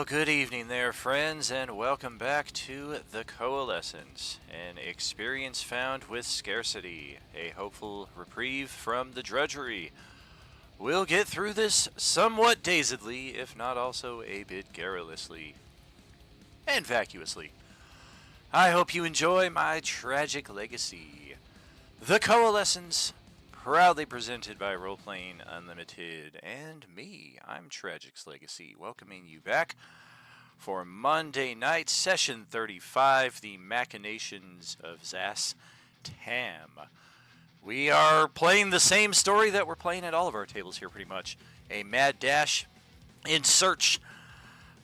Well, good evening there, friends, and welcome back to The Coalescence, an experience found with scarcity, a hopeful reprieve from the drudgery. We'll get through this somewhat dazedly, if not also a bit garrulously and vacuously. I hope you enjoy my tragic legacy. The Coalescence, proudly presented by Roleplaying Unlimited and me. I'm Tragic's Legacy, welcoming you back for Monday night, session 35, the Machinations of Szass Tam. We are playing the same story that we're playing at all of our tables here, pretty much. A mad dash in search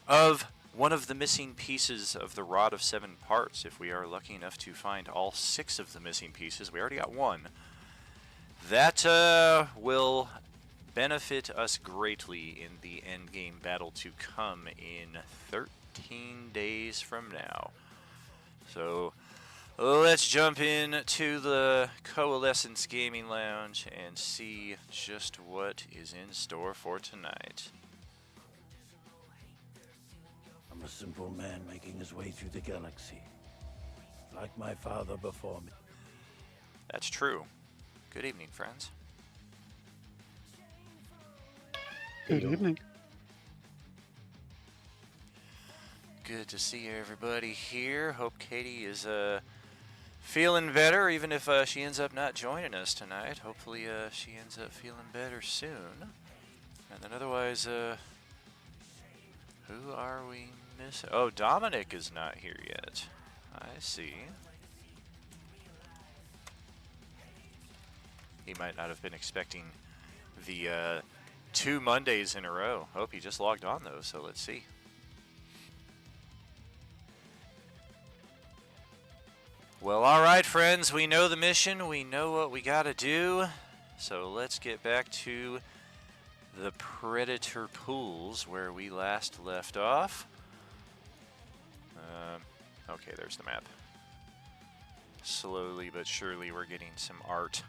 of one of the missing pieces of the Rod of Seven Parts. If we are lucky enough to find all 6 of the missing pieces, we already got 1. That will benefit us greatly in the endgame battle to come in 13 days from now. So let's jump in to the Coalescence Gaming Lounge and see just what is in store for tonight. I'm a simple man making his way through the galaxy, like my father before me. That's true. Good evening, friends. Good evening. Good to see everybody here. Hope Katie is feeling better, even if she ends up not joining us tonight. Hopefully she ends up feeling better soon. And then otherwise, who are we missing? Oh, Dominic is not here yet. I see. He might not have been expecting the 2 Mondays in a row. Hope he just logged on though, so let's see. Well, alright friends, we know the mission, we know what we gotta do, so let's get back to the Predator pools where we last left off. Okay, there's the map. Slowly but surely we're getting some art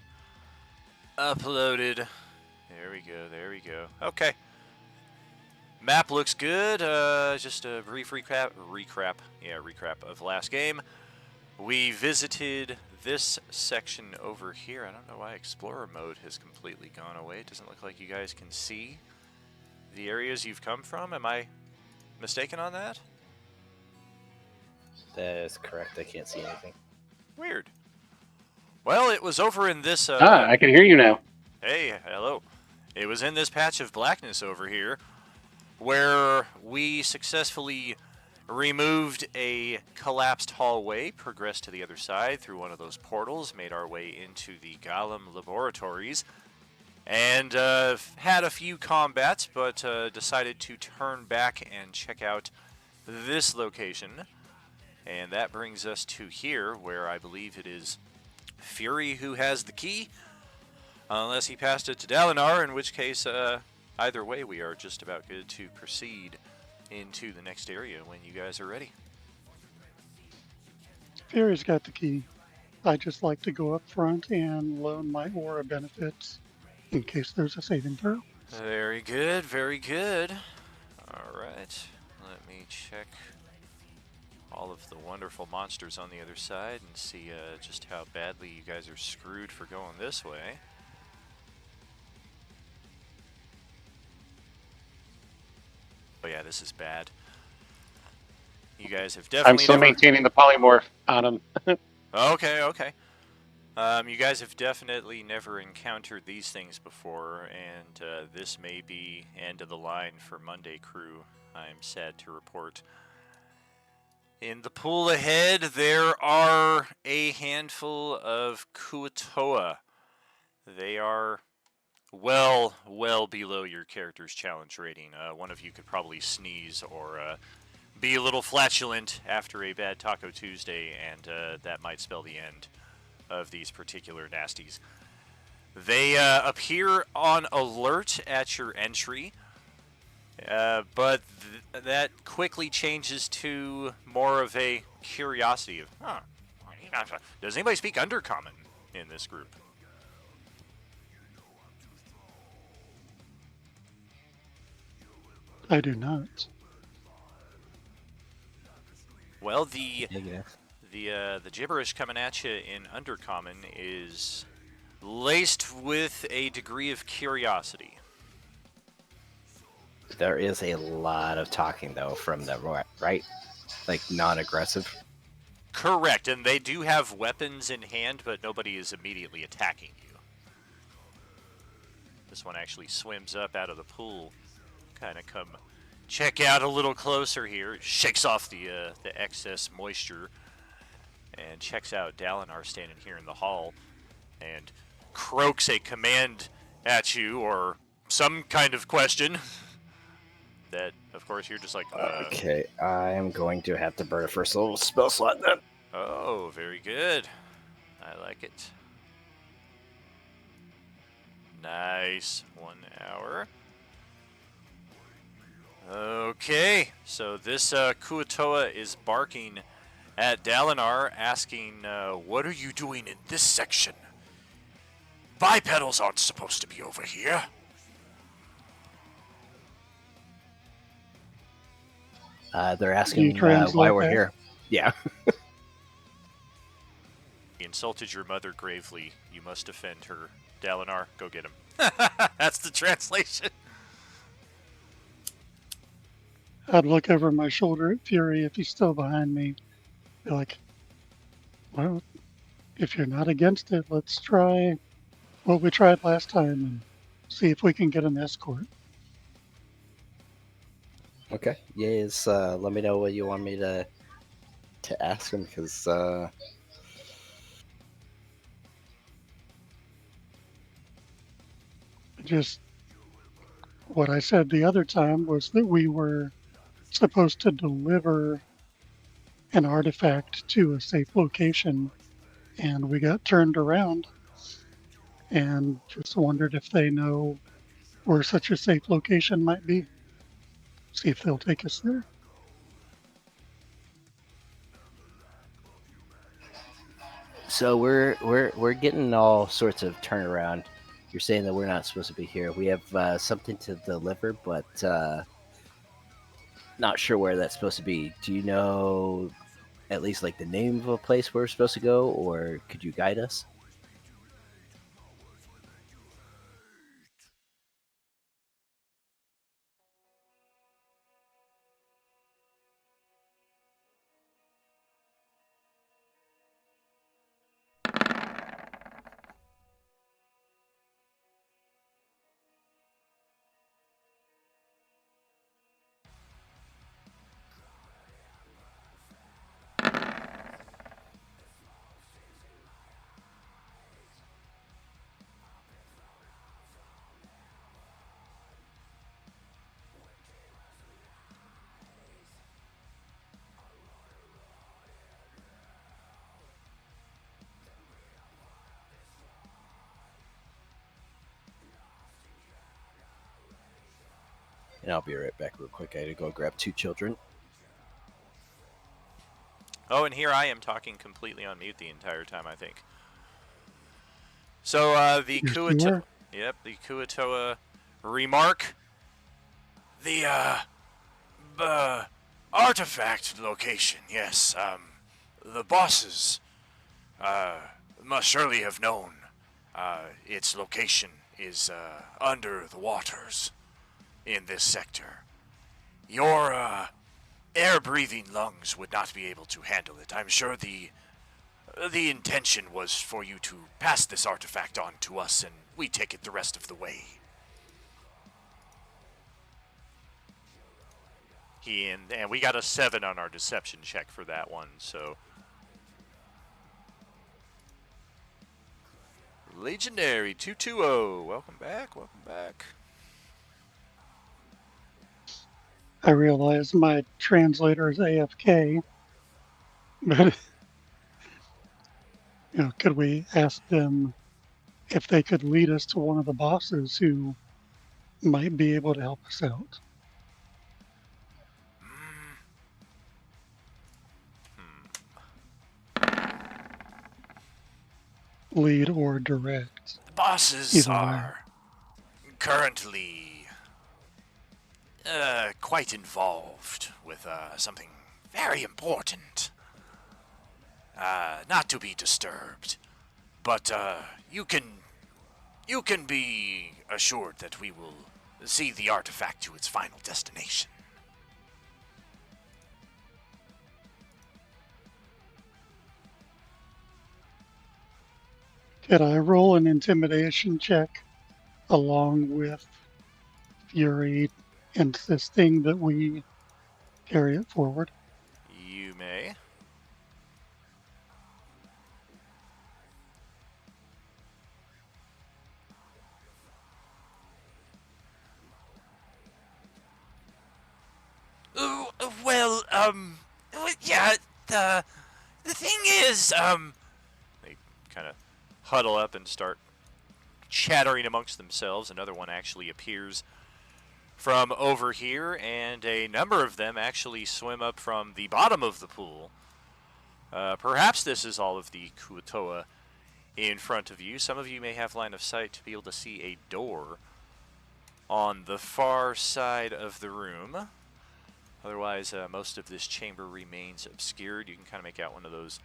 uploaded. There we go, there we go. Okay. Map looks good. Just a brief recap of last game. We visited this section over here. I don't know why Explorer mode has completely gone away. It doesn't look like you guys can see the areas you've come from. Am I mistaken on that? That is correct. I can't see anything. Weird. Well, it was over in this... I can hear you now. Hey, hello. It was in this patch of blackness over here where we successfully removed a collapsed hallway, progressed to the other side through one of those portals, made our way into the Golem laboratories, and had a few combats, but decided to turn back and check out this location. And that brings us to here, where I believe it is Fury who has the key, unless he passed it to Dalinar, in which case, either way, we are just about good to proceed into the next area when you guys are ready. Fury's got the key. I just like to go up front and loan my aura benefits in case there's a saving throw. Very good, very good. Alright, let me check all of the wonderful monsters on the other side and see just how badly you guys are screwed for going this way. Oh yeah, this is bad. You guys have definitely I'm still maintaining the polymorph on him. Okay, okay. You guys have definitely never encountered these things before, and this may be end of the line for Monday Crew, I'm sad to report. In the pool ahead, there are a handful of Kuatoa. They are well below your character's challenge rating. One of you could probably sneeze or be a little flatulent after a bad Taco Tuesday, and that might spell the end of these particular nasties. They appear on alert at your entry, but that quickly changes to more of a curiosity of, does anybody speak Undercommon in this group? I do not. Well, the Negative. the gibberish coming at you in Undercommon is laced with a degree of curiosity. There is a lot of talking though from the right, like non-aggressive. Correct, and they do have weapons in hand, but nobody is immediately attacking you. This one actually swims up out of the pool. Kind of come check out a little closer here. It shakes off the excess moisture and checks out Dalinar standing here in the hall and croaks a command at you or some kind of question that, of course, you're just like, Okay, I am going to have to burn a first level spell slot then. Oh, very good. I like it. Nice. 1 hour. Okay, so this Kuatoa is barking at Dalinar, asking, what are you doing in this section? Bipedals aren't supposed to be over here. They're You asking translate why we're that? here. Yeah. He insulted your mother gravely. You must defend her. Dalinar, go get him. That's the translation. I'd look over my shoulder at Fury if he's still behind me. Be like, well, if you're not against it, let's try what we tried last time and see if we can get an escort. Okay. Yes. Let me know what you want me to ask him, because Just what I said the other time was that we were supposed to deliver an artifact to a safe location, and we got turned around and just wondered if they know where such a safe location might be. See if they'll take us there. so we're getting all sorts of turnaround. You're saying that we're not supposed to be here. We have something to deliver, but not sure where that's supposed to be. Do you know at least like the name of a place where we're supposed to go, or could you guide us? And I'll be right back real quick. I had to go grab 2 children. Oh, and here I am talking completely on mute the entire time, I think. So, the Yes, you Kuatoa... were. Yep, the Kuatoa remark. The, artifact location, yes. The bosses, must surely have known, its location is, under the waters in this sector. Your, air-breathing lungs would not be able to handle it. I'm sure the intention was for you to pass this artifact on to us, and we take it the rest of the way. And we got a 7 on our deception check for that one, so... Legionary 220, welcome back, welcome back. I realize my translator is AFK, but could we ask them if they could lead us to one of the bosses who might be able to help us out? Lead or direct, The bosses either way. are currently quite involved with something very important. Not to be disturbed, but you can be assured that we will see the artifact to its final destination. Could I roll an intimidation check along with Fury, insisting that we carry it forward? You may. Well, yeah, the thing is, they kind of huddle up and start chattering amongst themselves. Another one actually appears from over here, and a number of them actually swim up from the bottom of the pool. Perhaps this is all of the Kuatoa in front of you. Some of you may have line of sight to be able to see a door on the far side of the room. Otherwise, most of this chamber remains obscured. You can kind of make out one of those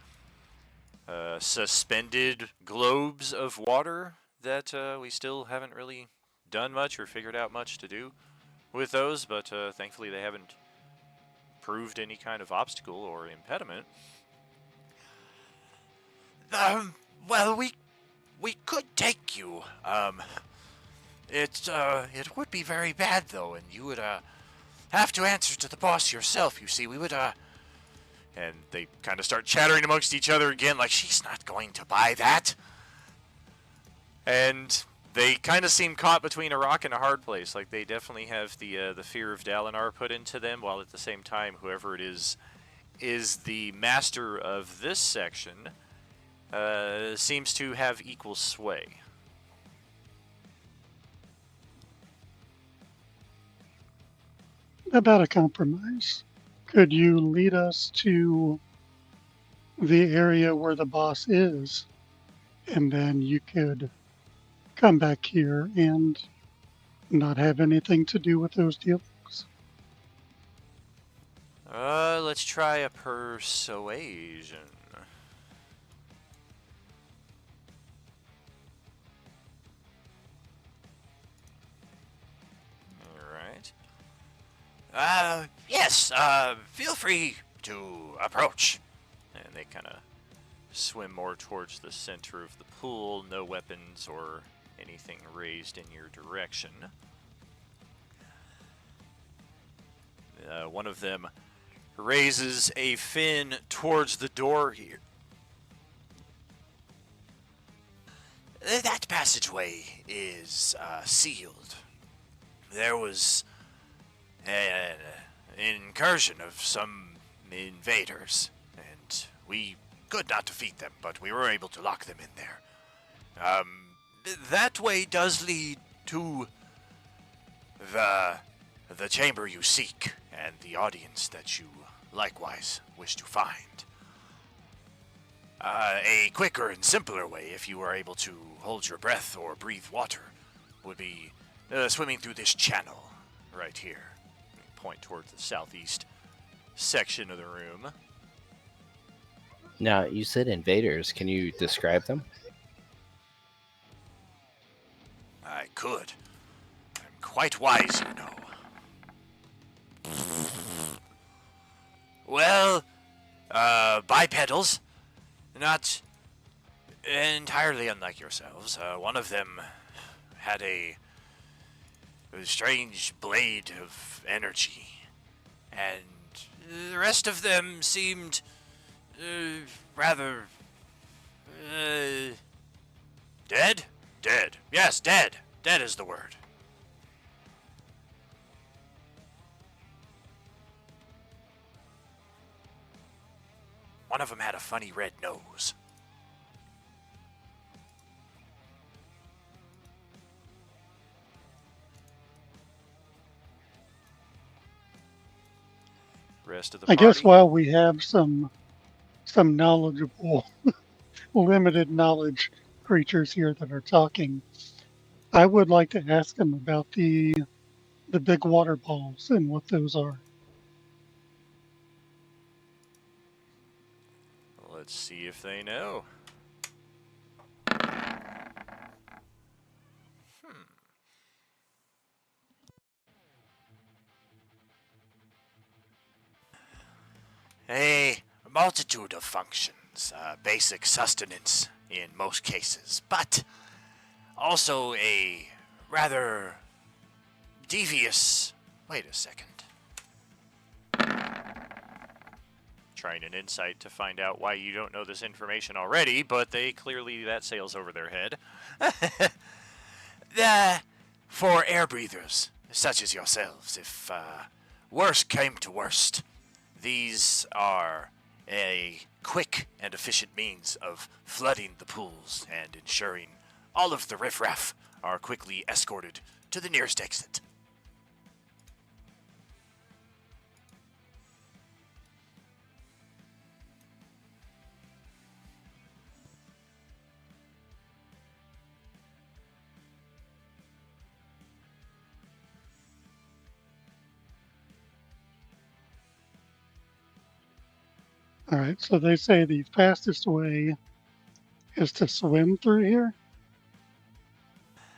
suspended globes of water that we still haven't really done much or figured out much to do with those, but thankfully they haven't proved any kind of obstacle or impediment. Well, we could take you. It would be very bad though, and you would have to answer to the boss yourself. You see, we would and they kind of start chattering amongst each other again, like she's not going to buy that. And they kind of seem caught between a rock and a hard place. Like they definitely have the fear of Dalinar put into them, while at the same time, whoever it is the master of this section, seems to have equal sway. About a compromise. Could you lead us to the area where the boss is, and then you could come back here and not have anything to do with those dealings? Let's try a persuasion. Alright. Yes, feel free to approach. And they kind of swim more towards the center of the pool, no weapons or anything raised in your direction. One of them raises a fin towards the door here. That passageway is sealed. There was an incursion of some invaders, and we could not defeat them, but we were able to lock them in there. That way does lead to the chamber you seek, and the audience that you likewise wish to find. A quicker and simpler way, if you were able to hold your breath or breathe water, would be swimming through this channel right here. Point towards the southeast section of the room. Now, you said invaders. Can you describe them? I could. I'm quite wise, you know. Well, bipedals. Not entirely unlike yourselves. One of them had a strange blade of energy, and the rest of them seemed rather dead? Dead. Yes, dead. Dead is the word. One of them had a funny red nose. Rest of the I party. guess while we have some knowledgeable, limited knowledge creatures here that are talking, I would like to ask them about the big water balls and what those are. Let's see if they know. A multitude of functions, basic sustenance, in most cases, but also a rather devious. Wait a second. Trying an insight to find out why you don't know this information already, but they clearly, that sails over their head. For air breathers, such as yourselves, if worst came to worst, these are a quick and efficient means of flooding the pools and ensuring all of the riffraff are quickly escorted to the nearest exit. All right, so they say the fastest way is to swim through here.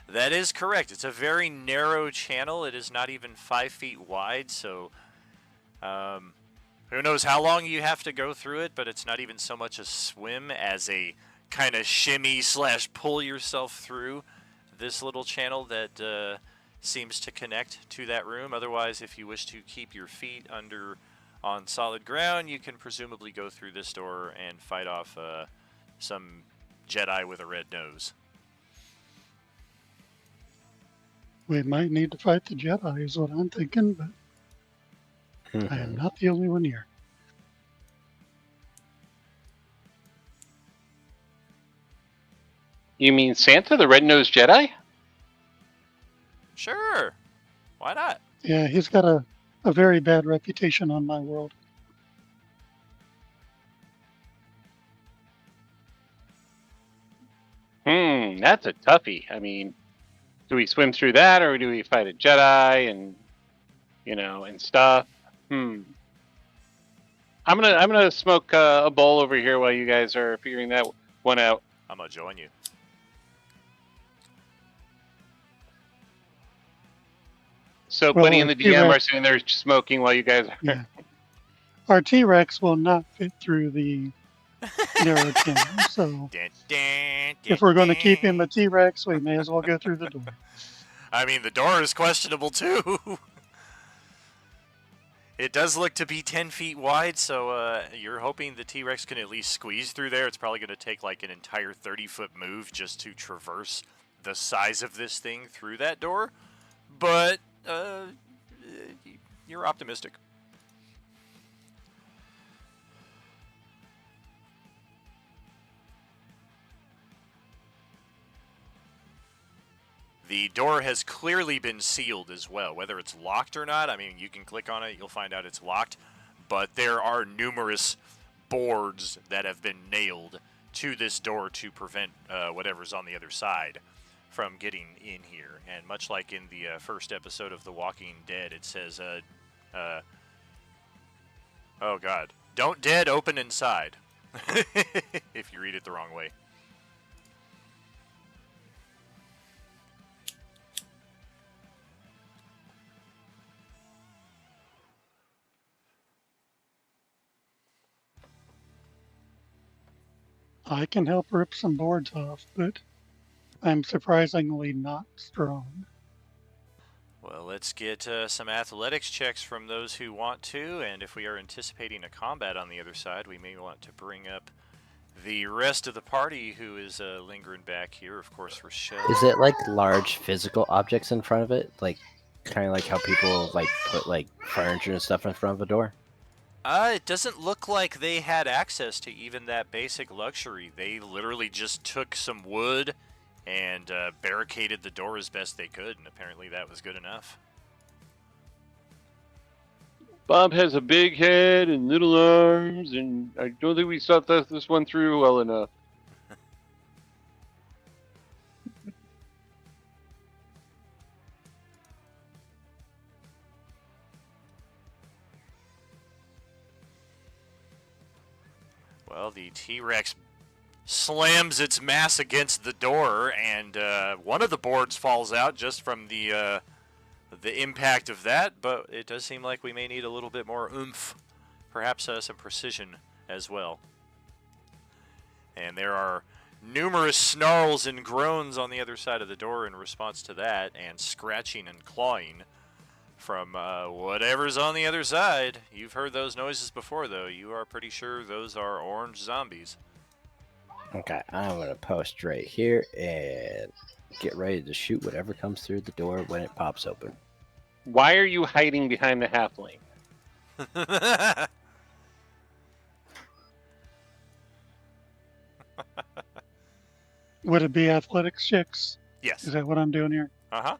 That is correct. It's a very narrow channel. It is not even 5 feet wide, so who knows how long you have to go through it, but it's not even so much a swim as a kind of shimmy / pull yourself through this little channel that seems to connect to that room. Otherwise, if you wish to keep your feet under on solid ground, you can presumably go through this door and fight off some Jedi with a red nose. We might need to fight the Jedi, is what I'm thinking, but I am not the only one here. You mean Santa, the red-nosed Jedi? Sure. Why not? Yeah, he's got a very bad reputation on my world. That's a toughie. I mean, do we swim through that, or do we fight a Jedi and and stuff? I'm gonna smoke a bowl over here while you guys are figuring that one out. I'm gonna join you. So Well, Buddy and the DM are sitting there smoking while you guys are. Yeah. Our T-Rex will not fit through the narrow channel, so if we're going to keep him a T-Rex, we may as well go through the door. I mean, the door is questionable too. It does look to be 10 feet wide, so you're hoping the T-Rex can at least squeeze through there. It's probably going to take like an entire 30-foot move just to traverse the size of this thing through that door. But you're optimistic. The door has clearly been sealed as well. Whether it's locked or not, I mean, you can click on it, you'll find out it's locked. But there are numerous boards that have been nailed to this door to prevent whatever's on the other side from getting in here. And much like in the first episode of The Walking Dead, it says, oh God, don't dead open inside. If you read it the wrong way. I can help rip some boards off, but I'm surprisingly not strong. Well, let's get some athletics checks from those who want to, and if we are anticipating a combat on the other side, we may want to bring up the rest of the party who is lingering back here. Of course, Rochelle. Is it like large physical objects in front of it? Like, kind of like how people like put like furniture and stuff in front of a door? It doesn't look like they had access to even that basic luxury. They literally just took some wood and barricaded the door as best they could, and apparently that was good enough. Bob has a big head and little arms, and I don't think we thought this one through well enough. Well, the T-Rex slams its mass against the door, and one of the boards falls out just from the impact of that, but it does seem like we may need a little bit more oomph, perhaps some precision as well. And there are numerous snarls and groans on the other side of the door in response to that, and scratching and clawing from whatever's on the other side. You've heard those noises before, though. You are pretty sure those are orange zombies. Okay, I'm gonna post right here and get ready to shoot whatever comes through the door when it pops open. Why are you hiding behind the halfling? Would it be athletics checks? Yes. Is that what I'm doing here? Uh-huh.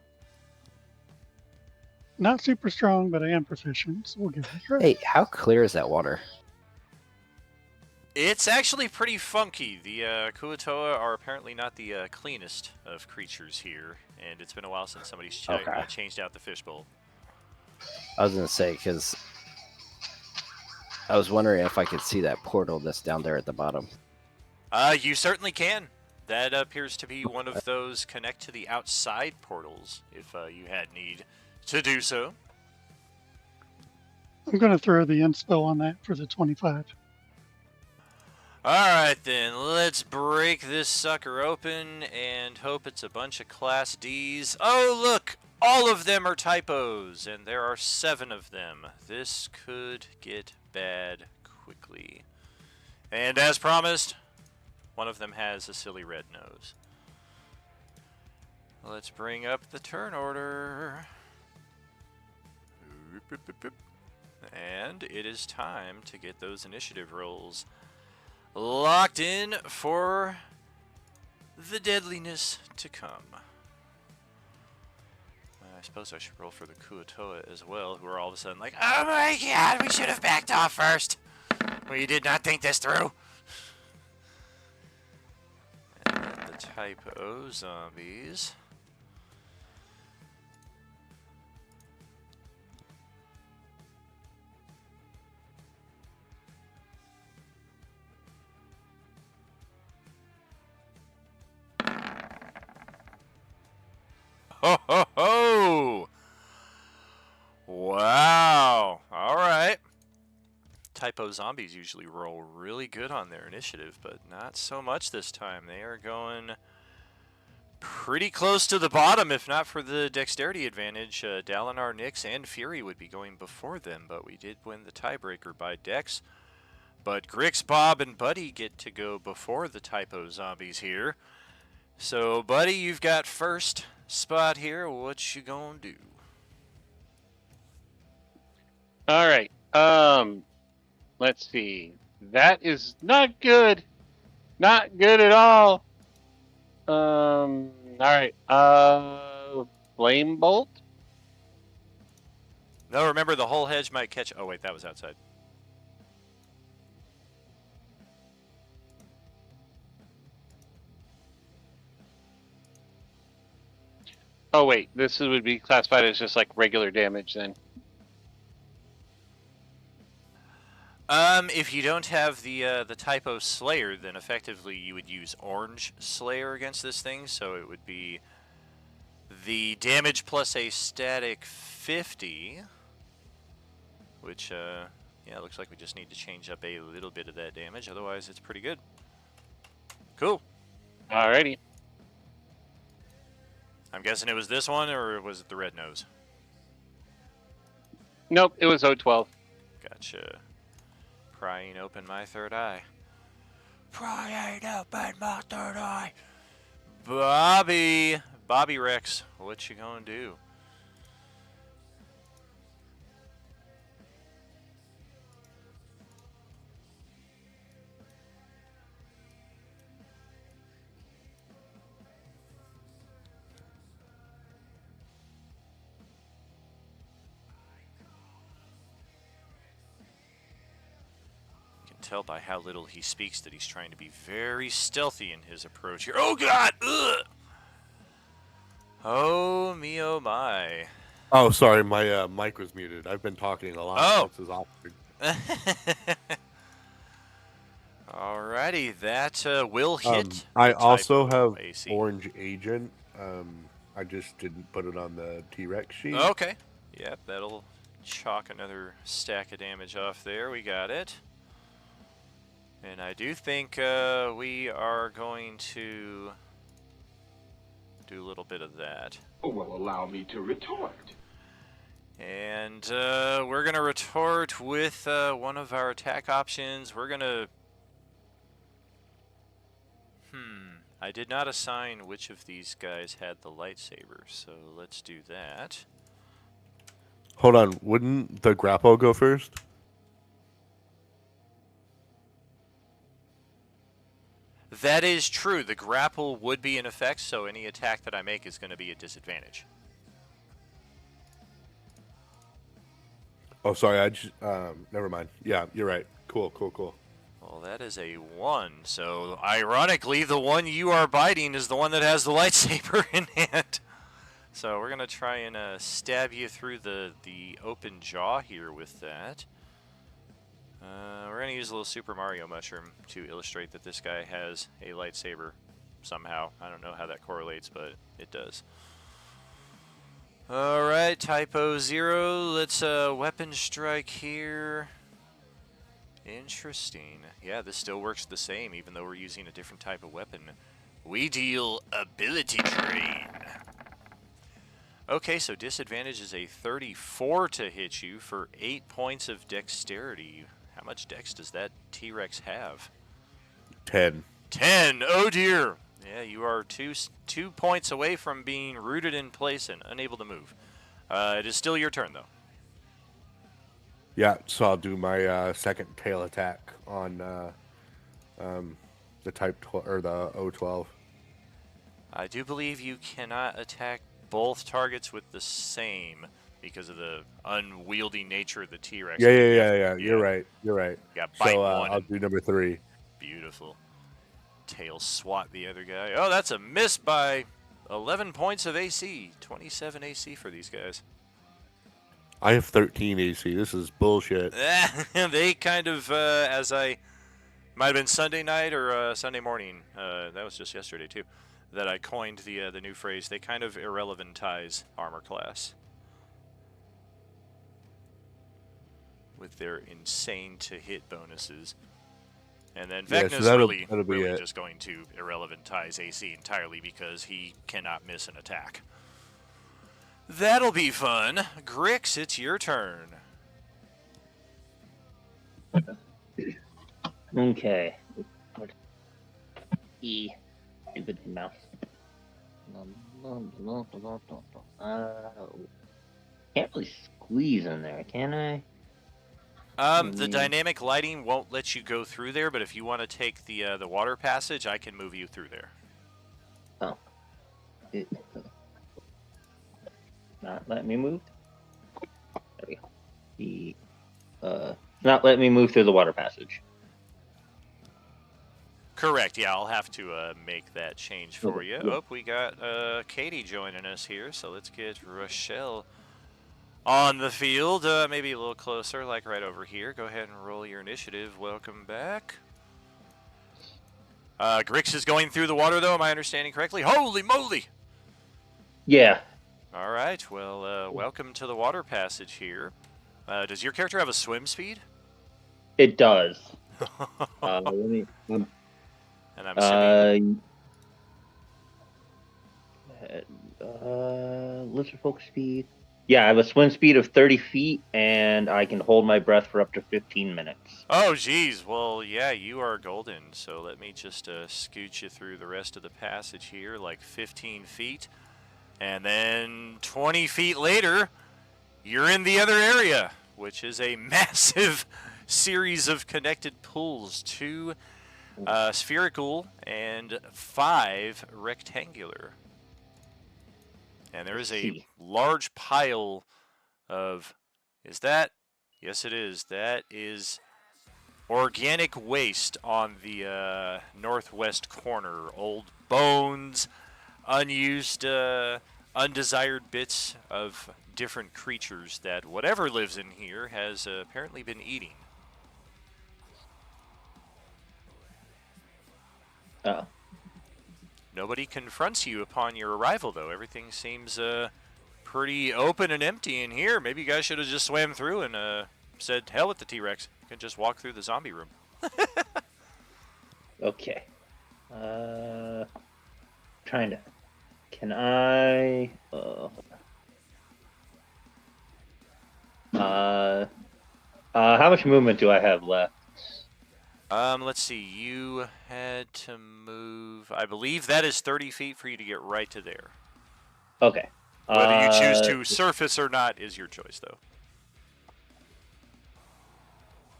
Not super strong, but I am proficient, so we'll give it a try. Hey, how clear is that water? It's actually pretty funky. The Kuatoa are apparently not the cleanest of creatures here, and it's been a while since somebody's changed out the fishbowl. I was gonna say because I was wondering if I could see that portal that's down there at the bottom. You certainly can. That appears to be one of those connect to the outside portals, if you had need to do so. I'm going to throw the inspo on that for the 25. Alright then, let's break this sucker open and hope it's a bunch of Class Ds. Oh look! All of them are typos, and there are 7 of them. This could get bad quickly. And as promised, one of them has a silly red nose. Let's bring up the turn order. And it is time to get those initiative rolls locked in for the deadliness to come. I suppose I should roll for the Kuatoa as well, who are all of a sudden like, oh my god, we should have backed off first. We did not think this through. And then the type O zombies. Ho ho ho! Wow. Alright. Typo zombies usually roll really good on their initiative, but not so much this time. They are going pretty close to the bottom, if not for the dexterity advantage. Dalinar, Nyx, and Fury would be going before them, but we did win the tiebreaker by dex. But Grix, Bob, and Buddy get to go before the typo zombies here. So, Buddy, you've got first spot here. What you gonna do? All right. Let's see. That is not good. Not good at all. All right. Flame bolt. No, remember the whole hedge might catch. Oh wait, that was outside. Oh wait, this would be classified as just like regular damage then. If you don't have the typo Slayer, then effectively you would use Orange Slayer against this thing. So it would be the damage plus a static 50, which yeah, looks like we just need to change up a little bit of that damage. Otherwise, it's pretty good. Cool. Alrighty. I'm guessing it was this one, or was it the red nose? Nope, it was O12. Gotcha. Prying open my third eye. Prying open my third eye. Bobby Rex, what you gonna do? Tell by how little he speaks that he's trying to be very stealthy in his approach here. Oh god! Ugh! Oh me oh my. Oh, sorry, my mic was muted. I've been talking a lot. Oh. This is awkward. Alrighty, that will hit. I the also typo have AC. Orange Agent. I just didn't put it on the T-Rex sheet. Okay. Yep, that'll chalk another stack of damage off there. We got it. And I do think we are going to do a little bit of that. Well, allow me to retort. And we're going to retort with one of our attack options. We're going to... I did not assign which of these guys had the lightsaber, so let's do that. Hold on, wouldn't the grapple go first? That is true. The grapple would be in effect, so any attack that I make is going to be a disadvantage. Oh, sorry, I just, never mind. Yeah, you're right. Cool. Well, that is a 1, so ironically, the one you are biting is the one that has the lightsaber in hand. So we're going to try and stab you through the open jaw here with that. We're going to use a little Super Mario mushroom to illustrate that this guy has a lightsaber somehow. I don't know how that correlates, but it does. Alright, typo 0. Let's weapon strike here. Interesting. Yeah, this still works the same, even though we're using a different type of weapon. We deal ability drain. Okay, so disadvantage is a 34 to hit you for 8 points of dexterity. How much dex does that T-Rex have? 10. 10! Oh dear! Yeah, you are two points away from being rooted in place and unable to move. It is still your turn, though. Yeah, so I'll do my second tail attack on the Type 12 or the O12. I do believe you cannot attack both targets with the same because of the unwieldy nature of the T-Rex. Yeah. You're right. Yeah, bite So one. I'll do number 3. Beautiful. Tail swat the other guy. Oh, that's a miss by 11 points of AC. 27 AC for these guys. I have 13 AC. This is bullshit. They kind of, as I... Might have been Sunday night or Sunday morning. That was just yesterday, too. That I coined the new phrase. They kind of irrelevantize armor class. With their insane to hit bonuses. And then Vecna's that'll really be just going to irrelevantize AC entirely because he cannot miss an attack. That'll be fun. Grix, it's your turn. Okay. E. Stupid mouse. Can't really squeeze in there, can I? The dynamic lighting won't let you go through there, but if you want to take the water passage, I can move you through there. Oh. Not let me move? There we go. Not let me move through the water passage. Correct, yeah, I'll have to make that change for Okay, you. yeah. Oh, we got Katie joining us here, so let's get Rochelle on the field. Maybe a little closer, like right over here. Go ahead and roll your initiative. Welcome back. Grix is going through the water, though, am I understanding correctly? Holy moly! Yeah. All right, well, welcome to the water passage here. Does your character have a swim speed? It does. Let me. And I'm assuming... Lizard folk speed. Yeah, I have a swim speed of 30 feet, and I can hold my breath for up to 15 minutes. Oh, geez. Well, yeah, you are golden. So let me just scoot you through the rest of the passage here, like 15 feet. And then 20 feet later, you're in the other area, which is a massive series of connected pools. 2 spherical and 5 rectangular. And there is a large pile of... Is that... Yes, it is. That is organic waste on the northwest corner. Old bones, unused, undesired bits of different creatures that whatever lives in here has apparently been eating. Oh. Nobody confronts you upon your arrival, though. Everything seems pretty open and empty in here. Maybe you guys should have just swam through and said, hell with the T-Rex. You can just walk through the zombie room. Okay. Trying to. Can I? How much movement do I have left? Let's see. You had to move. I believe that is 30 feet for you to get right to there. Okay. Whether you choose to surface or not is your choice, though.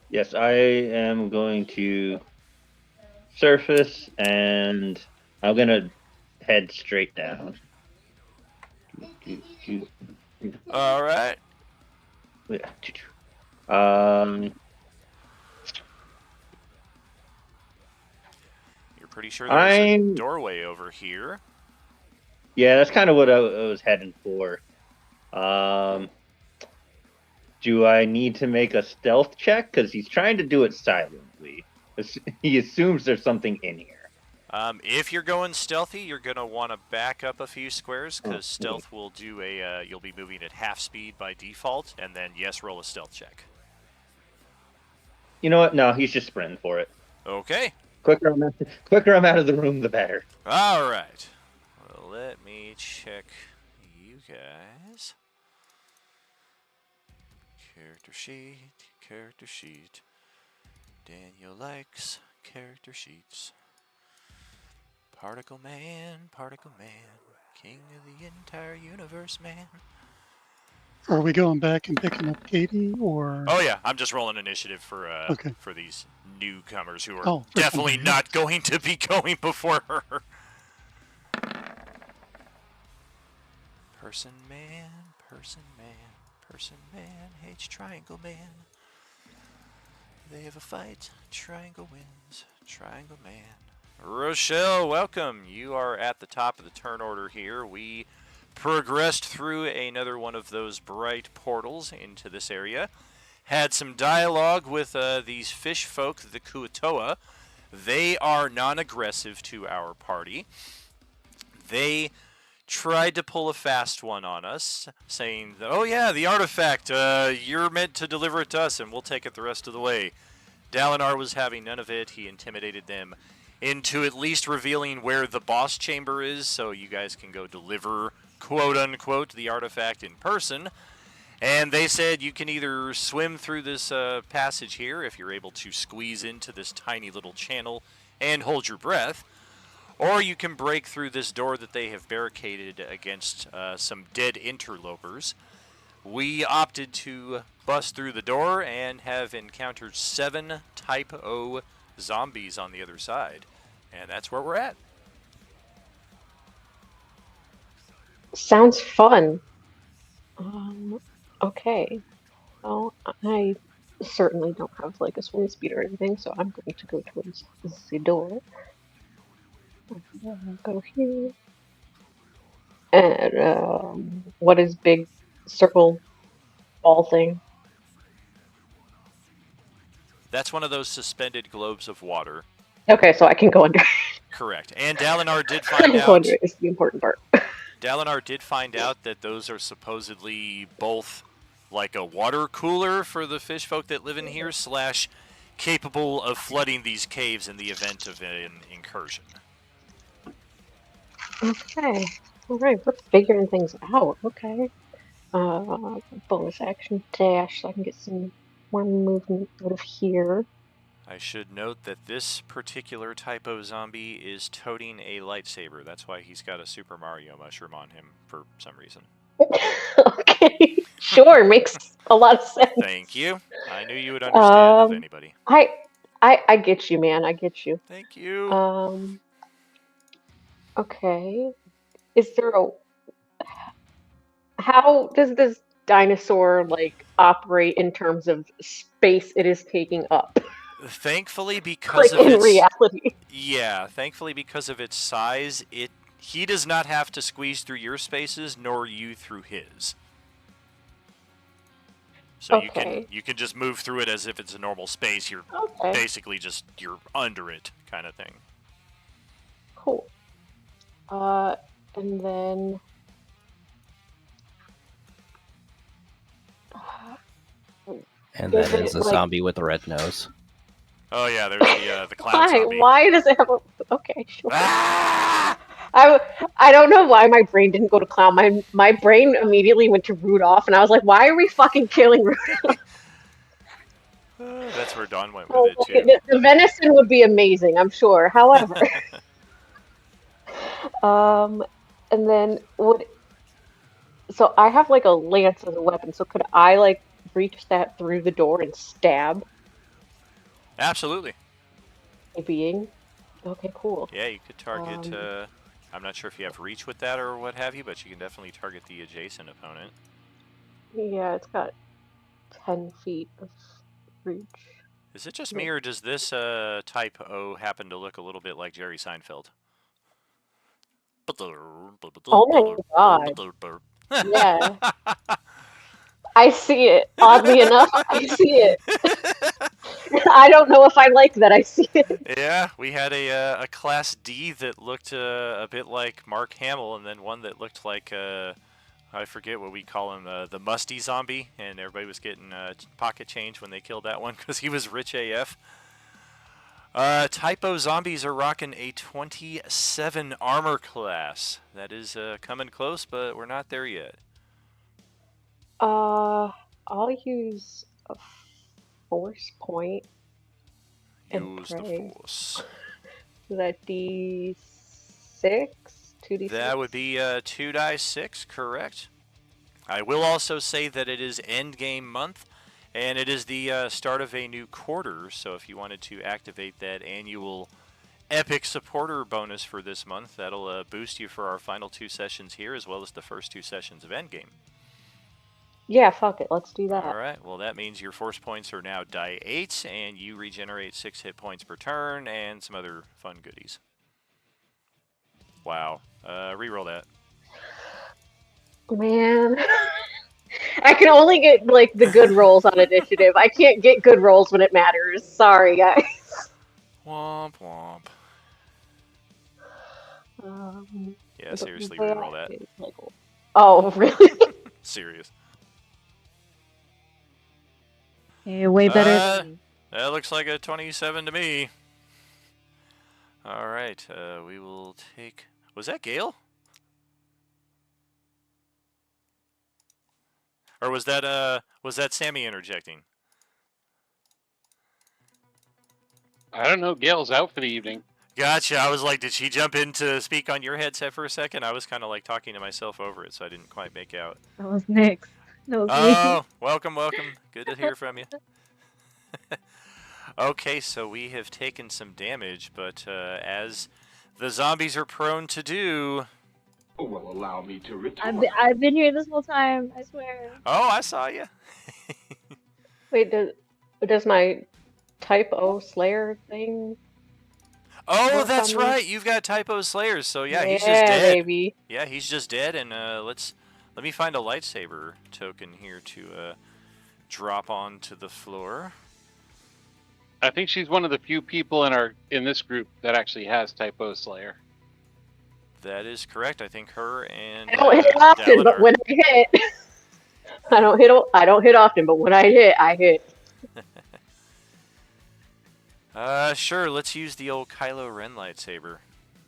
Yes, I am going to surface, and I'm gonna head straight down. All right. You're pretty sure there's a doorway over here. Yeah, that's kind of what I was heading for. Do I need to make a stealth check? Because he's trying to do it silently. He assumes there's something in here. If you're going stealthy, you're going to want to back up a few squares because stealth will do a, you'll be moving at half speed by default, and then yes, roll a stealth check. You know what? No, he's just sprinting for it. Okay. Quicker I'm out of the room, the better. All right. Well, let me check you guys. Character sheet. Daniel likes character sheets. Particle man, king of the entire universe, man. Are we going back and picking up Katie, or? Oh yeah, I'm just rolling initiative for Okay. for these newcomers who are for definitely somebody not else. going to be going before her. Person man hates triangle man. They have a fight, triangle wins, triangle man. Rochelle, welcome. You are at the top of the turn order here. We progressed through another one of those bright portals into this area. Had some dialogue with these fish folk, the Kuatoa. They are non-aggressive to our party. They tried to pull a fast one on us, saying, oh yeah, the artifact, you're meant to deliver it to us and we'll take it the rest of the way. Dalinar was having none of it. He intimidated them into at least revealing where the boss chamber is so you guys can go deliver, quote unquote, the artifact in person. And they said you can either swim through this passage here if you're able to squeeze into this tiny little channel and hold your breath, or you can break through this door that they have barricaded against some dead interlopers. We opted to bust through the door and have encountered 7 Type O zombies on the other side. And that's where we're at. Sounds fun. Okay. Well, I certainly don't have like a swim speed or anything, so I'm going to go towards the door. Go here. And what is big circle ball thing? That's one of those suspended globes of water. Okay, so I can go under. Correct. And Dalinar did find Go out. under is the important part. Dalinar did find out that those are supposedly both like a water cooler for the fish folk that live in here, / capable of flooding these caves in the event of an incursion. Okay. Alright, we're figuring things out. Okay. Bonus action dash so I can get some more movement out of here. I should note that this particular Type O zombie is toting a lightsaber. That's why he's got a Super Mario mushroom on him for some reason. Okay, sure, makes a lot of sense. Thank you. I knew you would understand as anybody. I get you, man. I get you. Thank you. Okay. Is there a... How does this dinosaur, like, operate in terms of space it is taking up? Thankfully, because like, of in its... reality. Yeah, thankfully because of its size, he does not have to squeeze through your spaces, nor you through his. So okay. you can just move through it as if it's a normal space. You're basically you're under it kind of thing. Cool. And then and that is a zombie with a red nose. Oh yeah, there's the clown Why? zombie. Why does it have a... Okay, sure. Ah! I don't know why my brain didn't go to clown. My brain immediately went to Rudolph, and I was like, why are we fucking killing Rudolph? That's where Dawn went with Oh, it okay, too. the venison would be amazing, I'm sure. However, um, and then would so I have like a lance as a weapon. So could I like reach that through the door and stab Absolutely. a being? Okay, cool. Yeah, you could target. Um, I'm not sure if you have reach with that or what have you, but you can definitely target the adjacent opponent. yeah, it's got 10 feet of reach. Is it just Yeah. me, or does this type O happen to look a little bit like Jerry Seinfeld? Oh my God. Yeah, I see it. Oddly enough, I see it. I don't know if I like that I see it. Yeah, we had a Class D that looked a bit like Mark Hamill, and then one that looked like I forget what we call him, the Musty Zombie, and everybody was getting pocket change when they killed that one because he was rich AF. Typo Zombies are rocking a 27 armor class. That is coming close, but we're not there yet. I'll use a force point and Use the pray. force. Is that D6? 2D6? That would be 2 die 6, correct. I will also say that it is end game month, and it is the start of a new quarter, so if you wanted to activate that annual epic supporter bonus for this month, that'll boost you for our final 2 sessions here, as well as the first 2 sessions of endgame. Yeah, fuck it. Let's do that. Alright, well that means your force points are now die 8, and you regenerate 6 hit points per turn, and some other fun goodies. Wow. Reroll that. Man. I can only get, like, the good rolls on initiative. I can't get good rolls when it matters. Sorry, guys. Womp womp. Yeah, seriously, reroll that. Oh, really? Serious. You're way better than me. That looks like a 27 to me. Alright, we will take... Was that Gale? Or was that Sammy interjecting? I don't know. Gail's out for the evening. Gotcha. I was like, did she jump in to speak on your headset for a second? I was kind of like talking to myself over it, so I didn't quite make out. That was Nyx. That was Oh, welcome. Good to hear from you. Okay, so we have taken some damage, but as the zombies are prone to do... Will allow me to retort. I've been here this whole time, I swear. Oh, I saw you. Wait, does my Type O Slayer thing... Oh, that's right. You've got Typo Slayers, so yeah, he's just Yeah, dead. baby. Yeah, he's just dead, and let me find a lightsaber token here to drop onto the floor. I think she's one of the few people in this group that actually has Typo Slayer. That is correct. I think her and I don't hit often, but when I hit, I don't hit often, but when I hit, I hit. Sure. Let's use the old Kylo Ren lightsaber.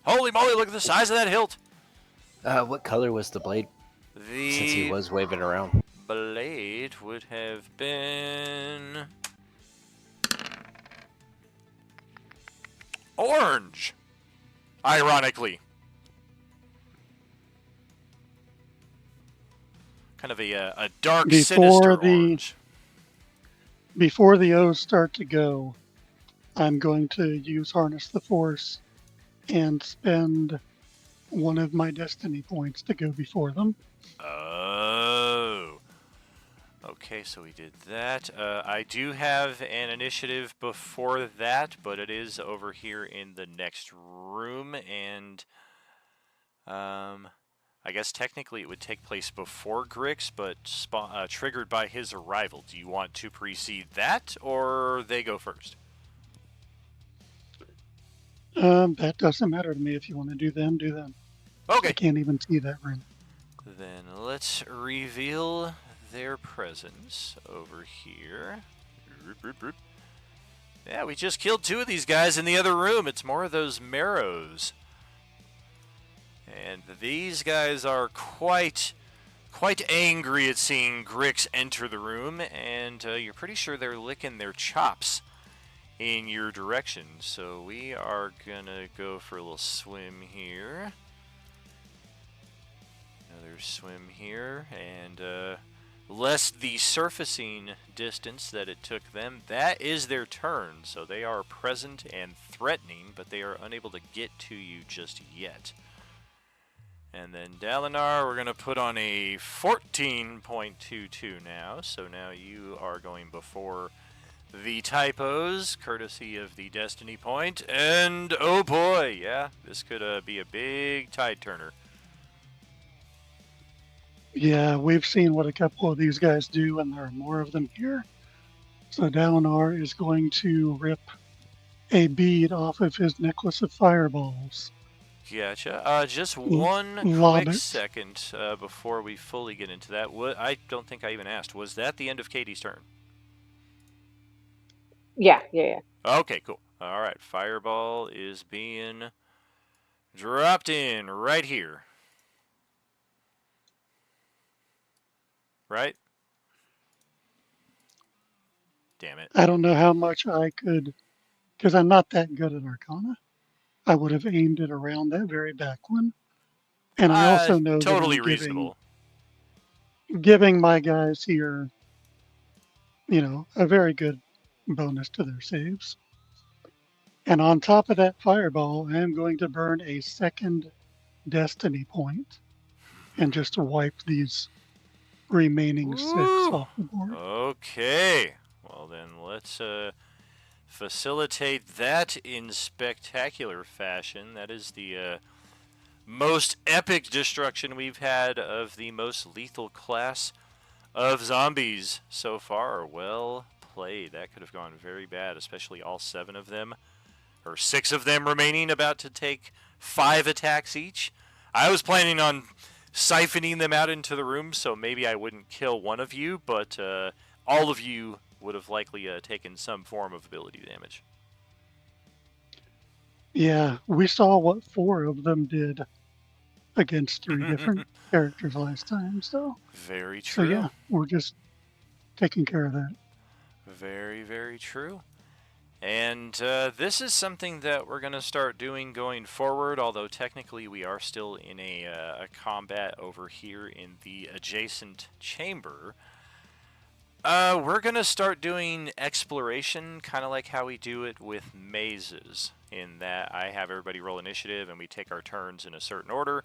Holy moly! Look at the size of that hilt. What color was the blade? Since he was waving around. Blade would have been orange. Ironically. Kind of a dark, sinister orange. Before the O's start to go, I'm going to use Harness the Force and spend one of my destiny points to go before them. Oh. Okay, so we did that. I do have an initiative before that, but it is over here in the next room, and I guess technically it would take place before Grix, but triggered by his arrival. Do you want to precede that, or they go first? That doesn't matter to me. If you want to do them, do them. Okay. I can't even see that room. Then let's reveal their presence over here. Yeah, we just killed 2 of these guys in the other room. It's more of those marrows. And these guys are quite angry at seeing Grix enter the room, and you're pretty sure they're licking their chops in your direction. So we are gonna go for a little swim here. Another swim here, and less the surfacing distance that it took them. That is their turn, so they are present and threatening, but they are unable to get to you just yet. And then Dalinar, we're going to put on a 14.22 now. So now you are going before the typos, courtesy of the Destiny Point. And oh boy, yeah, this could be a big tide turner. Yeah, we've seen what a couple of these guys do, and there are more of them here. So Dalinar is going to rip a bead off of his necklace of fireballs. Gotcha. Just one Lob quick it. second before we fully get into that. I don't think I even asked. Was that the end of Katie's turn? Yeah. Okay, cool. All right, fireball is being dropped in right here. Right? Damn it. I don't know how much I could, because I'm not that good at Arcana. I would have aimed it around that very back one. And I also know that Totally I'm reasonable. giving my guys here, a very good bonus to their saves. And on top of that fireball, I am going to burn a second destiny point and just wipe these remaining 6 off the board. Okay. Well, then let's facilitate that in spectacular fashion. That is the most epic destruction we've had of the most lethal class of zombies so far. Well played. That could have gone very bad, especially all 7 of them, or 6 of them remaining, about to take 5 attacks each. I was planning on siphoning them out into the room, so maybe I wouldn't kill one of you, but all of you would have likely taken some form of ability damage. Yeah, we saw what 4 of them did against 3 different characters last time, so. Very true. So yeah, we're just taking care of that. Very, very true. And this is something that we're going to start doing going forward, although technically we are still in a combat over here in the adjacent chamber. We're going to start doing exploration, kind of like how we do it with mazes, in that I have everybody roll initiative and we take our turns in a certain order.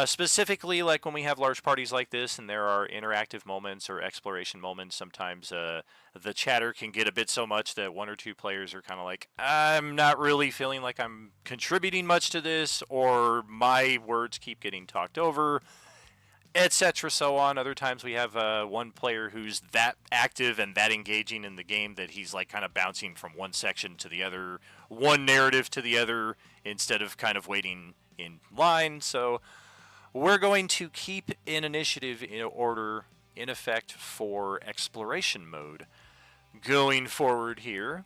Specifically, like when we have large parties like this and there are interactive moments or exploration moments, sometimes the chatter can get a bit so much that 1 or 2 players are kind of like, I'm not really feeling like I'm contributing much to this, or my words keep getting talked over, etc. so on. Other times we have 1 player who's that active and that engaging in the game that he's like kind of bouncing from one section to the other, one narrative to the other, instead of kind of waiting in line. So we're going to keep an initiative in order in effect for exploration mode going forward here.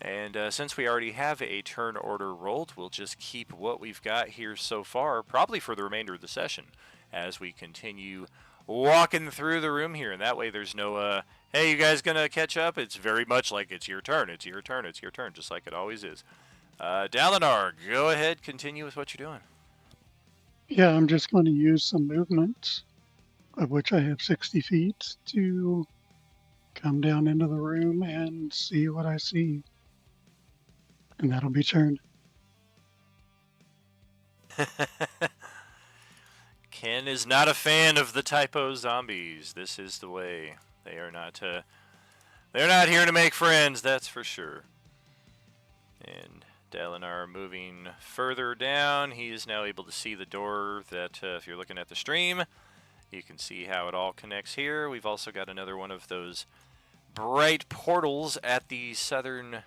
And since we already have a turn order rolled, we'll just keep what we've got here so far, probably for the remainder of the session, as we continue walking through the room here. And that way there's no, hey, you guys gonna catch up? It's very much like it's your turn, it's your turn, it's your turn, just like it always is. Dalinar, go ahead, continue with what you're doing. Yeah, I'm just going to use some movement, of which I have 60 feet, to come down into the room and see what I see. And that'll be turned. Ken is not a fan of the typo zombies. This is the way. They are not. They're not here to make friends. That's for sure. And Dalinar moving further down. He is now able to see the door that, if you're looking at the stream, you can see how it all connects here. We've also got another one of those bright portals at the southern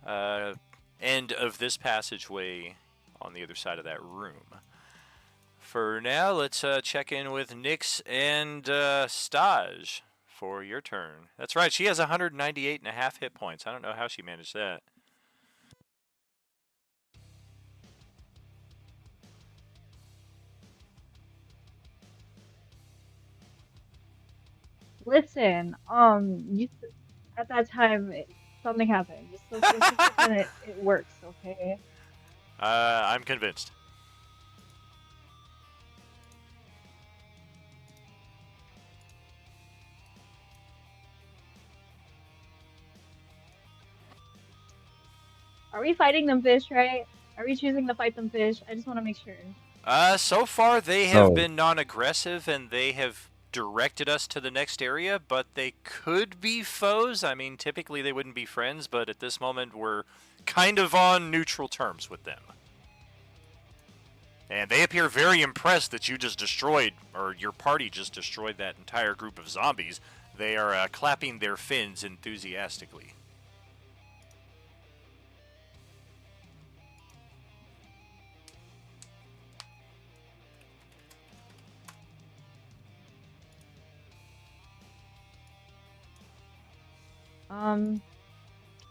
end of this passageway on the other side of that room. For now, let's check in with Nyx and Staj for your turn. That's right, she has 198 and a half hit points. I don't know how she managed that. Listen, at that time, something happened. Just let's just pretend it works, okay? I'm convinced. Are we fighting them fish, right? Are we choosing to fight them fish? I just want to make sure. So far they have Oh. been non-aggressive and they have directed us to the next area, but they could be foes. I mean, typically they wouldn't be friends, but at this moment we're kind of on neutral terms with them. And they appear very impressed that you just destroyed, or your party just destroyed that entire group of zombies. They are clapping their fins enthusiastically. Um,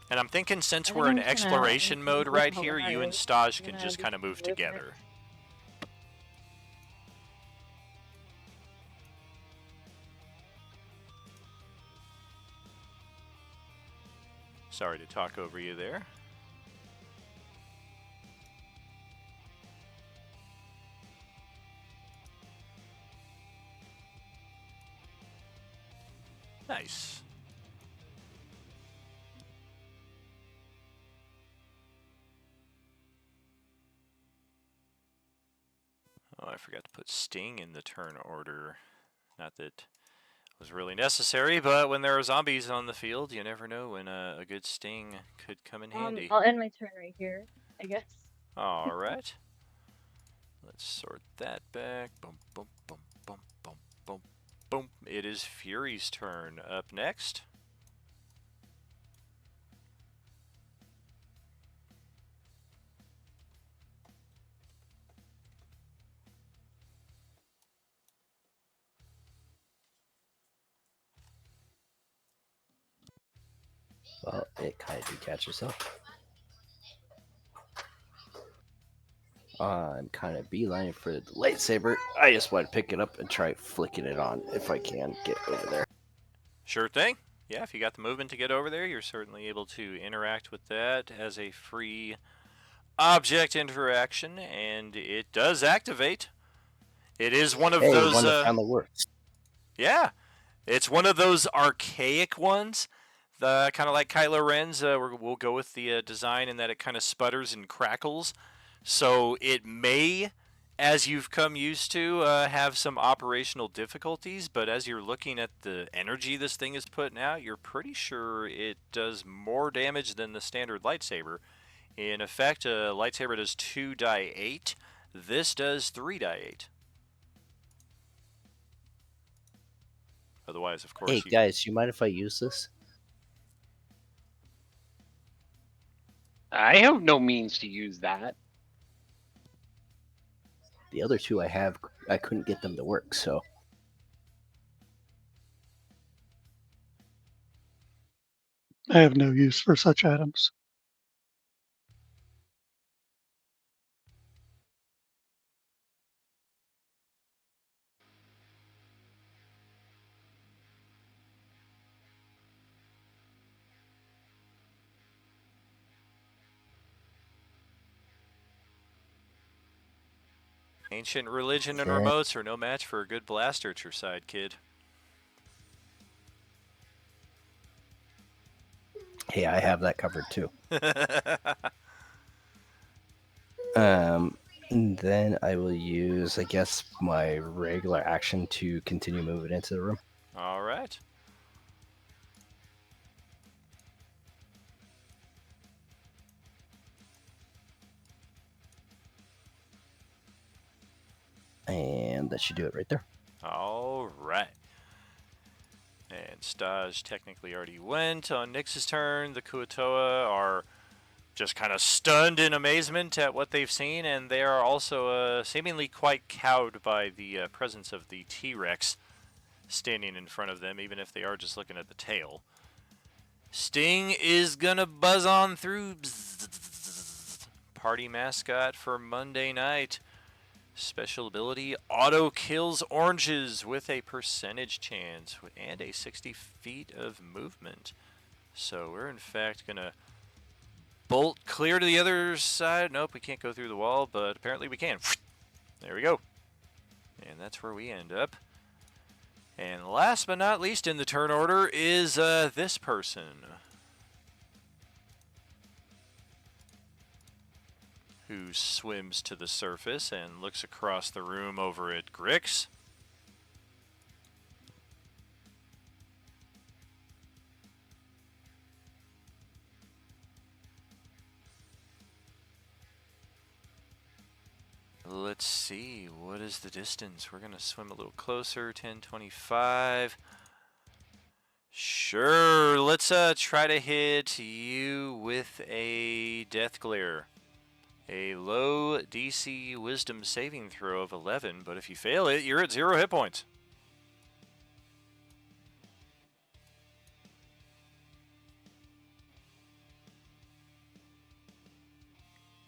And I'm thinking since I we're think in I'm just gonna exploration mode look right here, you and alive. Staj I'm can gonna just kind of move live it. together. Sorry to talk over you there. Nice. Oh, I forgot to put Sting in the turn order. Not that it was really necessary, but when there are zombies on the field, you never know when a good Sting could come in handy. I'll end my turn right here, I guess. All right. Let's sort that back. Boom, boom, boom, boom, boom, boom, boom. It is Fury's turn. Up next. Well, it kind of did catch itself. I'm kind of beelining for the lightsaber. I just want to pick it up and try flicking it on if I can get over there. Sure thing. Yeah, if you got the movement to get over there, you're certainly able to interact with that as a free object interaction, and it does activate. It is one of Hey, those. one that finally works. Yeah, it's one of those archaic ones. The kind of like Kylo Ren's. We'll go with the design in that it kind of sputters and crackles. So it may, as you've come used to, have some operational difficulties. But as you're looking at the energy this thing is putting out, you're pretty sure it does more damage than the standard lightsaber. In effect, a lightsaber does 2 die 8. This does 3 die 8. Otherwise, of course, Hey, guys, you mind if I use this? I have no means to use that. The other two I couldn't get them to work, so. I have no use for such items. ancient religion and Yeah. remotes are no match for a good blaster at your side, kid. Hey, I have that covered too. And then I will use, I guess, my regular action to continue moving into the room. All right. And that should do it right there. All right. And Staj technically already went on Nyx's turn. The Kuatoa are just kind of stunned in amazement at what they've seen, and they are also seemingly quite cowed by the presence of the T-Rex. standing in front of them, even if they are just looking at the tail. Sting is gonna buzz on through. Party mascot for Monday night. Special ability, auto kills oranges with a percentage chance and a 60 feet of movement. So we're in fact gonna bolt clear to the other side. Nope, we can't go through the wall, but apparently we can. There we go. And that's where we end up. And last but not least in the turn order is this person, who swims to the surface and looks across the room over at Grix. Let's see, what is the distance? We're going to swim a little closer, 1025. Sure, let's try to hit you with a Death Glare. A low DC Wisdom saving throw of 11, but if you fail it, you're at 0 hit points.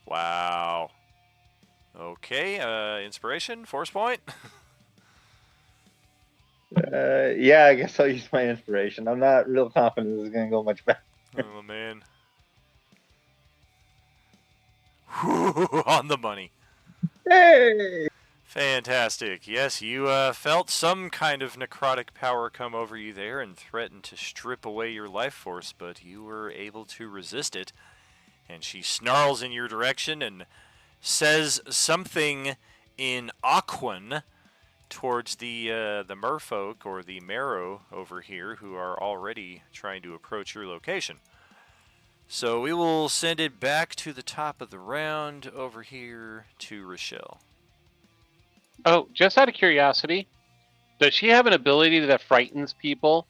Wow. Okay, inspiration, force point. Yeah, I guess I'll use my inspiration. I'm not real confident this is going to go much better. Oh, man. On the money. Hey! Fantastic. Yes, you felt some kind of necrotic power come over you there and threatened to strip away your life force, but you were able to resist it. And she snarls in your direction and says something in Aquan towards the merfolk or the marrow over here, who are already trying to approach your location. So we will send it back to the top of the round over here to Rochelle. Oh, just out of curiosity, does she have an ability that frightens people?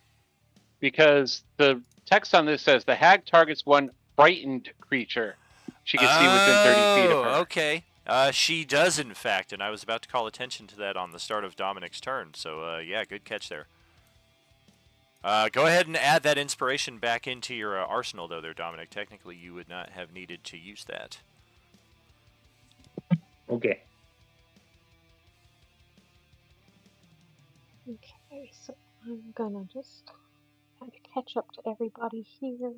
Because the text on this says the hag targets one frightened creature she can see within 30 feet of her. Okay. She does, in fact, and I was about to call attention to that on the start of Dominic's turn. So, yeah, good catch there. Go ahead and add that inspiration back into your arsenal, though, there, Dominic. Technically, you would not have needed to use that. Okay. Okay, so I'm gonna just kind of catch up to everybody here.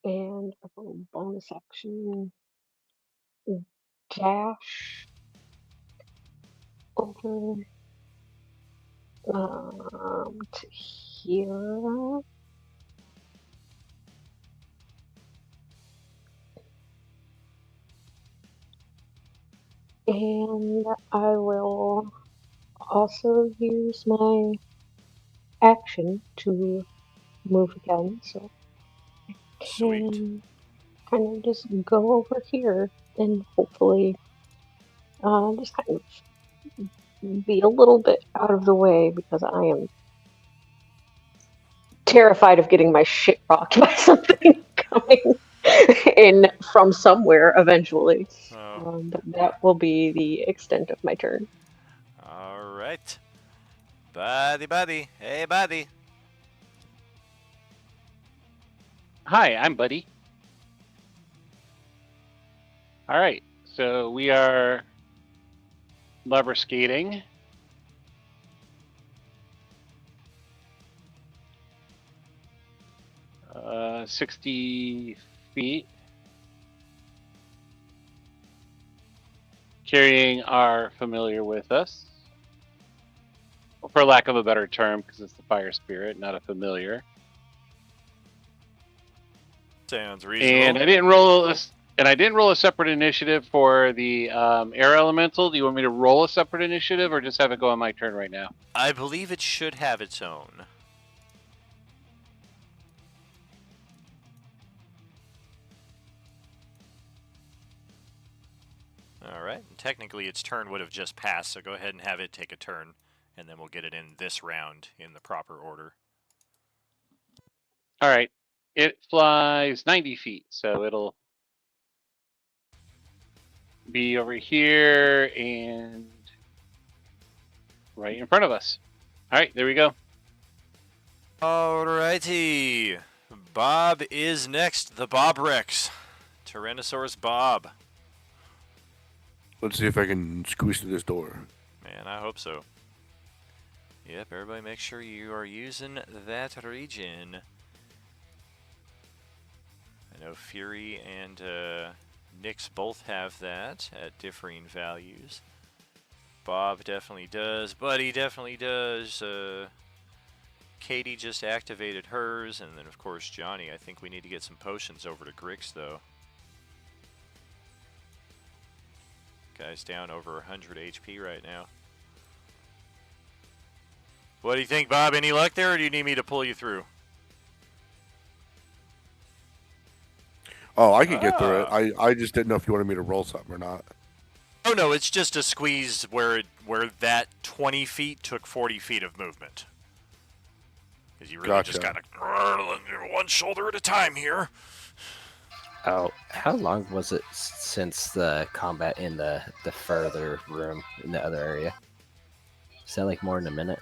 And a little bonus action dash over to here. And I will also use my action to move again, so I Sweet. can kind of just go over here and hopefully just kind of be a little bit out of the way because I am terrified of getting my shit rocked by something coming in from somewhere eventually. Oh. But that will be the extent of my turn. All right. Buddy. Hey, buddy. Hi, I'm Buddy. All right, so we are lever skating. Uh, 60 feet. Carrying our familiar with us. For lack of a better term, because it's the fire spirit, not a familiar. Sounds reasonable. And I didn't roll a separate initiative for the air elemental. Do you want me to roll a separate initiative, or just have it go on my turn right now? I believe it should have its own. All right. And technically, its turn would have just passed, so go ahead and have it take a turn, and then we'll get it in this round in the proper order. All right. It flies 90 feet, so it'll be over here and right in front of us. All right, there we go. Alrighty. Bob is next. The Bob Rex. Tyrannosaurus Bob. Let's see if I can squeeze through this door. Man, I hope so. Yep, everybody make sure you are using that region. I know Fury and Nyx both have that at differing values. Bob definitely does. Buddy definitely does. Katie just activated hers. And then, of course, Johnny. I think we need to get some potions over to Grix, though. Guy's down over 100 HP right now. What do you think, Bob? Any luck there, or do you need me to pull you through? Oh, I can get through it. I just didn't know if you wanted me to roll something or not. Oh no, it's just a squeeze where that 20 feet took 40 feet of movement. Because you really just gotta one shoulder at a time here. Oh, how long was it since the combat in the further room in the other area? Is that like more than a minute?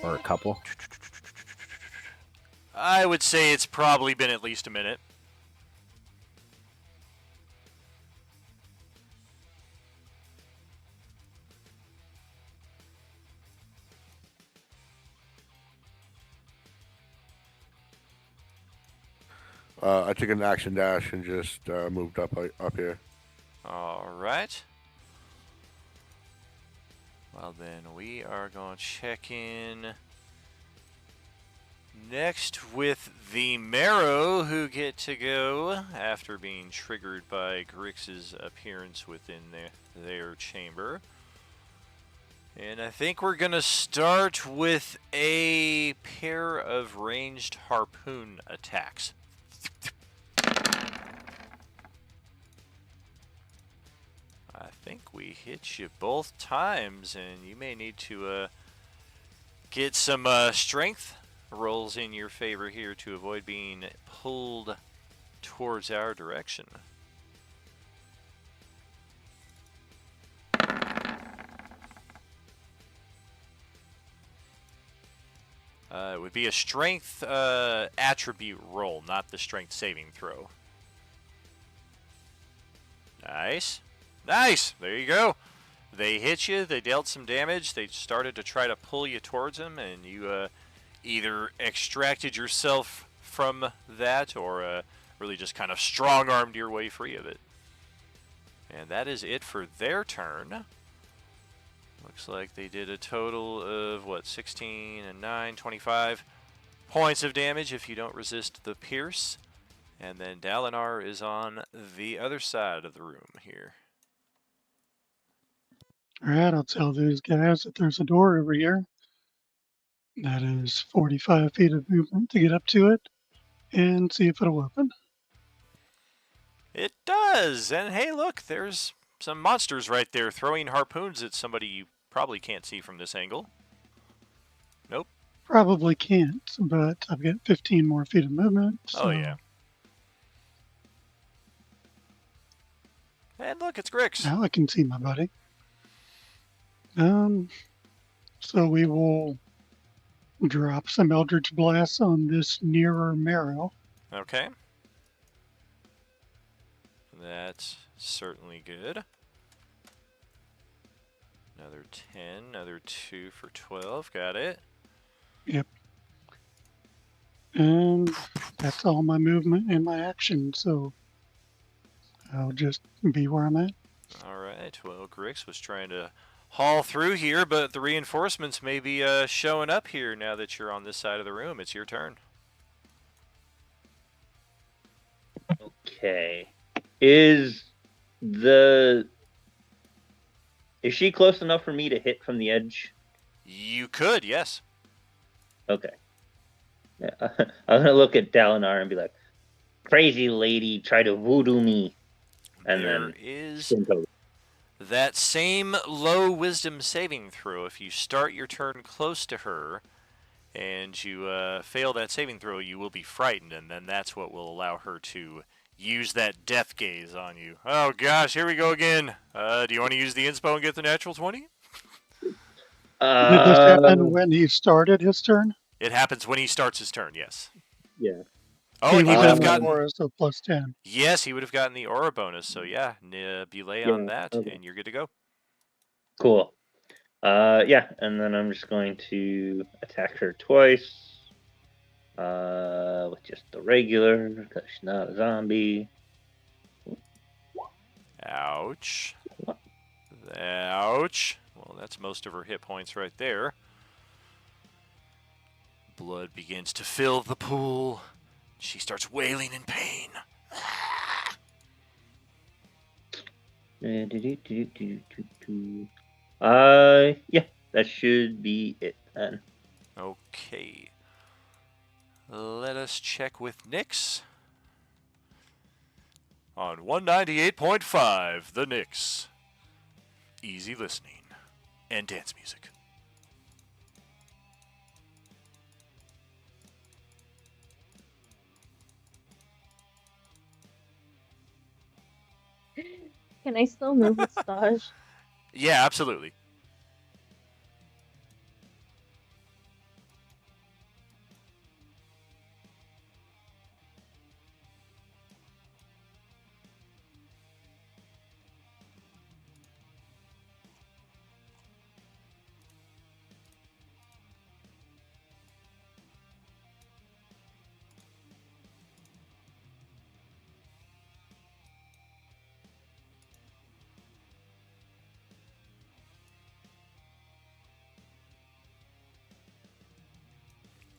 Or a couple? I would say it's probably been at least a minute. I took an action dash and just moved up here. All right. Well then, we are going to check in next with the Marrow, who get to go after being triggered by Grix's appearance within their chamber. And I think we're going to start with a pair of ranged harpoon attacks. I think we hit you both times, and you may need to get some strength rolls in your favor here to avoid being pulled towards our direction. It would be a strength attribute roll, not the strength saving throw. Nice. Nice! There you go. They hit you, they dealt some damage, they started to try to pull you towards them, and you either extracted yourself from that or really just kind of strong-armed your way free of it. And that is it for their turn. Looks like they did a total of, what, 16 and 9, 25 points of damage if you don't resist the pierce. And then Dalinar is on the other side of the room here. Alright, I'll tell these guys that there's a door over here. That is 45 feet of movement to get up to it and see if it'll open. It does! And hey, look, there's some monsters right there throwing harpoons at somebody you probably can't see from this angle. Nope. Probably can't, but I've got 15 more feet of movement. So. Oh, yeah. And look, it's Grix. Now I can see my buddy. So we will drop some Eldritch Blasts on this nearer Marrow. Okay. That's certainly good. Another 10, another 2 for 12. Got it. Yep. And that's all my movement and my action, so I'll just be where I'm at. Alright, well, Grix was trying to haul through here, but the reinforcements may be showing up here now that you're on this side of the room. It's your turn. Okay. Is she close enough for me to hit from the edge? You could, yes. Okay. Yeah, I'm gonna look at Dalinar and be like, "Crazy lady, try to voodoo me." And there then is that same low wisdom saving throw. If you start your turn close to her and you fail that saving throw, you will be frightened, and then that's what will allow her to use that death gaze on you. Oh gosh, here we go again. Do you want to use the inspo and get the natural 20? Did this happen Uh, when he started his turn? It happens when he starts his turn, yes. yeah. Oh, He and he was would in have the gotten. aura, so plus 10. Yes, he would have gotten the aura bonus. So yeah, belay on Yeah. that, Okay. and you're good to go. Cool. Yeah, and then I'm just going to attack her twice. With just the regular, because she's not a zombie. Ouch. Ouch. Well, that's most of her hit points right there. Blood begins to fill the pool. She starts wailing in pain. Yeah, that should be it then. Okay. Let us check with Nyx. On 198.5, the Nyx. Easy listening and dance music. Can I still move with Staj? Yeah, absolutely.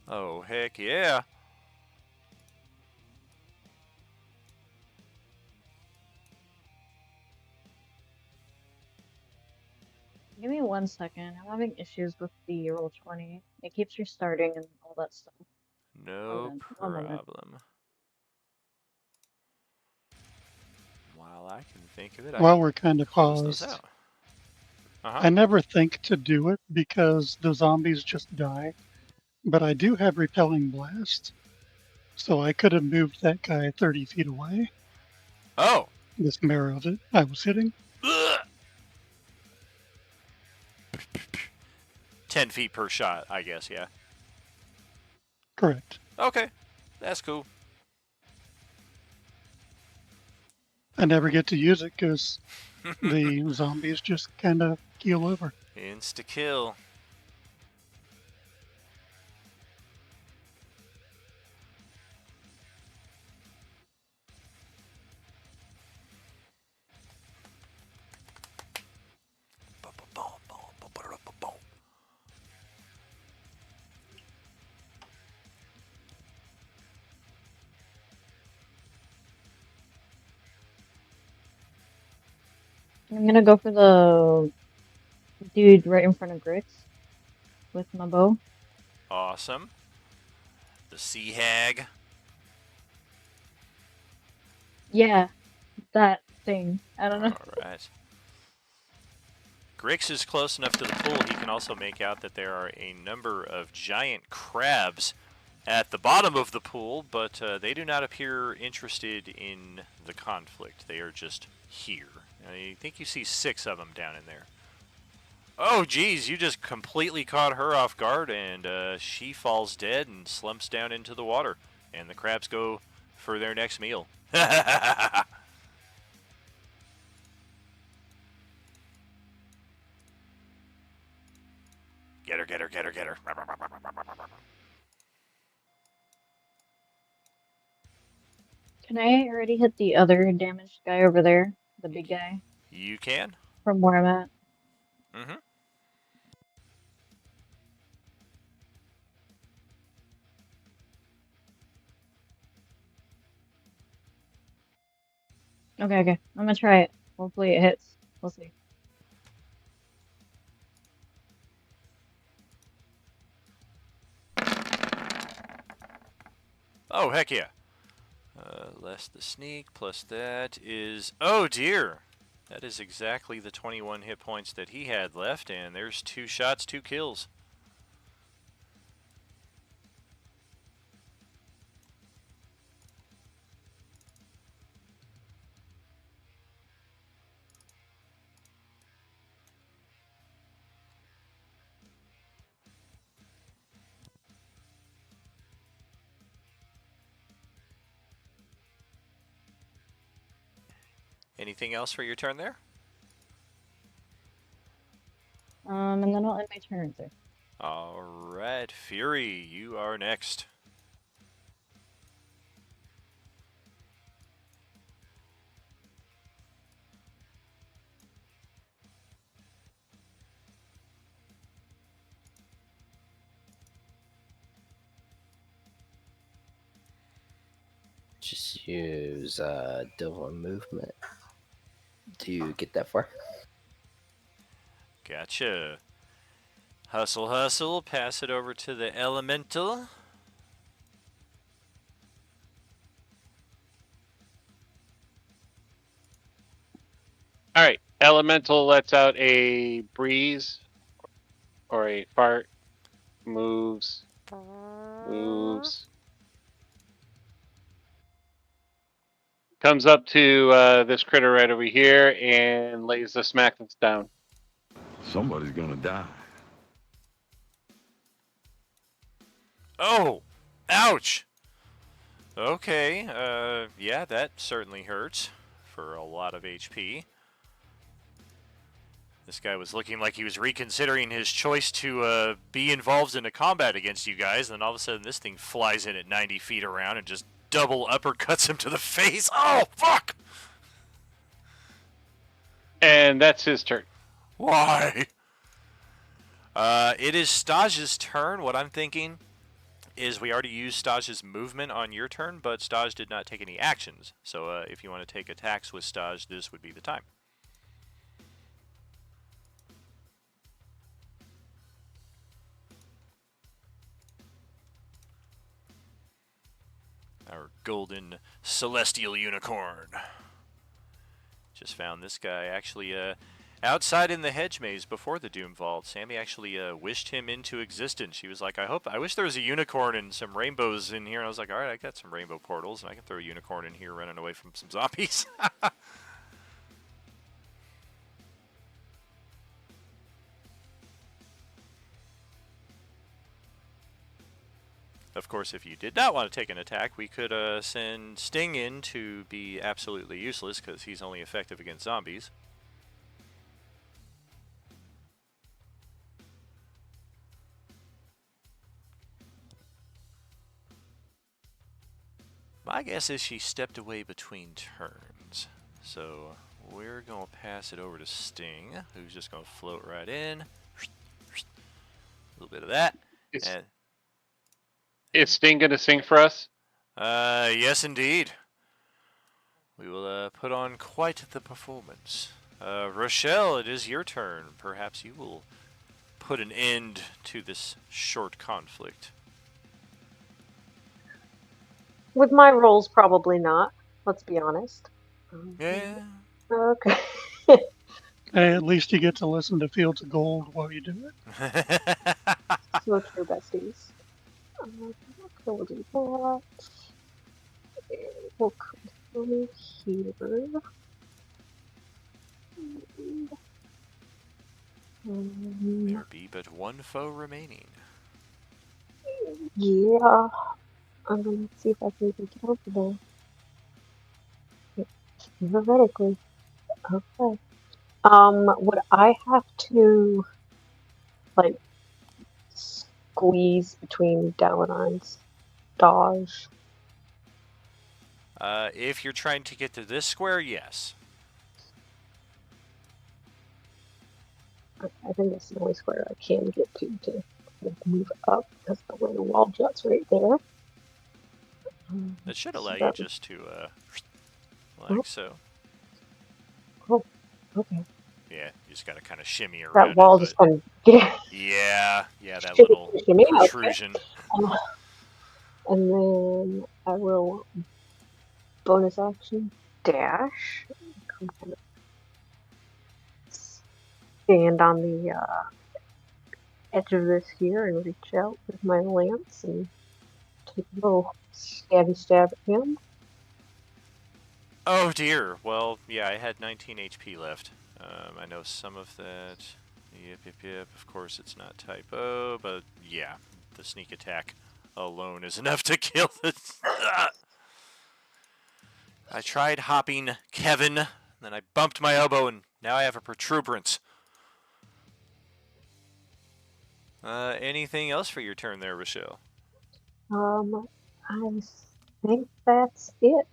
Oh, heck yeah. Give me 1 second. I'm having issues with the roll 20. It keeps restarting and all that stuff. No One moment. problem. While I can think of it, I While can we're kind of close those paused, out. Uh-huh. I never think to do it because the zombies just die. But I do have repelling blast, so I could have moved that guy 30 feet away. Oh. This mirror of it I was hitting. Ugh. 10 feet per shot, I guess, yeah. Correct. Okay. That's cool. I never get to use it because the zombies just kind of keel over. Insta kill. I'm gonna go for the dude right in front of Grix with my bow. Awesome. The sea hag. Yeah, that thing. I don't know. All right. Grix is close enough to the pool, he can also make out that there are a number of giant crabs at the bottom of the pool, but they do not appear interested in the conflict. They are just here. I think you see 6 of them down in there. Oh, geez, you just completely caught her off guard, and she falls dead and slumps down into the water. And the crabs go for their next meal. Get her, get her, get her, get her. Can I already hit the other damaged guy over there? The big guy? You can. From where I'm at? Mm-hmm. Okay, okay. I'm gonna try it. Hopefully it hits. We'll see. Oh, heck yeah. Less the sneak, plus that is... Oh, dear. That is exactly the 21 hit points that he had left, and there's 2 shots, 2 kills. Anything else for your turn there? And then I'll end my turn, sir. All right, Fury, you are next. Just use Devil Movement. Do you get that far? Gotcha. Hustle, hustle. Pass it over to the elemental. All right. Elemental lets out a breeze or a fart. Moves. Comes up to this critter right over here and lays the smack that's down. Somebody's gonna die. Oh! Ouch! Okay, yeah, that certainly hurts for a lot of HP. This guy was looking like he was reconsidering his choice to be involved in a combat against you guys, and then all of a sudden this thing flies in at 90 feet around and just double uppercuts him to the face. Oh, fuck! And that's his turn. Why? It is Staj's turn. What I'm thinking is we already used Staj's movement on your turn, but Staj did not take any actions. So if you want to take attacks with Staj, this would be the time. Our golden celestial unicorn. Just found this guy actually outside in the hedge maze before the Doom Vault. Sammy actually wished him into existence. She was like, I wish there was a unicorn and some rainbows in here. And I was like, all right, I got some rainbow portals, and I can throw a unicorn in here running away from some zombies. Of course, if you did not want to take an attack, we could send Sting in to be absolutely useless because he's only effective against zombies. My guess is she stepped away between turns. So we're going to pass it over to Sting, who's just going to float right in. A little bit of that. Is Sting going to sing for us? Yes, indeed. We will put on quite the performance. Rochelle, it is your turn. Perhaps you will put an end to this short conflict. With my rolls, probably not. Let's be honest. Yeah. Okay. Hey, at least you get to listen to Fields of Gold while you do it. So true, besties. We'll do that. We'll come through here. There be but one foe remaining. Yeah. I'm gonna see if I can even get over there. Theoretically. Okay. Would I have to, like, squeeze between Dalinar's dodge? If you're trying to get to this square, yes. I think that's the only square I can get to move up because the way the wall juts right there. That should allow you just to, like so. Oh, okay. Yeah, you just gotta kind of shimmy around. That wall just kind of Yeah, that little protrusion. Okay. And then I will bonus action dash. Come kind of stand on the edge of this here and reach out with my lance and take a little stabby stab at him. Oh dear. Well, yeah, I had 19 HP left. I know some of that. Yep. Of course, it's not typo, but yeah, the sneak attack alone is enough to kill it. I tried hopping Kevin then I bumped my elbow, and now I have a protuberance. Anything else for your turn there, Rochelle? I think that's it.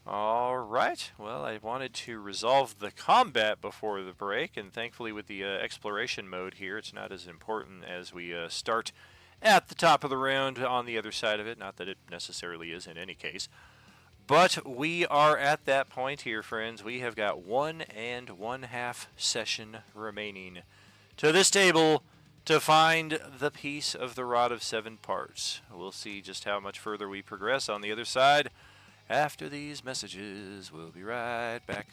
All right. Well, I wanted to resolve the combat before the break, and thankfully, with the exploration mode here, it's not as important as we start at the top of the round on the other side of it. Not that it necessarily is in any case. But we are at that point here, friends. We have got 1.5 session remaining to this table to find the piece of the Rod of Seven Parts. We'll see just how much further we progress on the other side. After these messages, we'll be right back.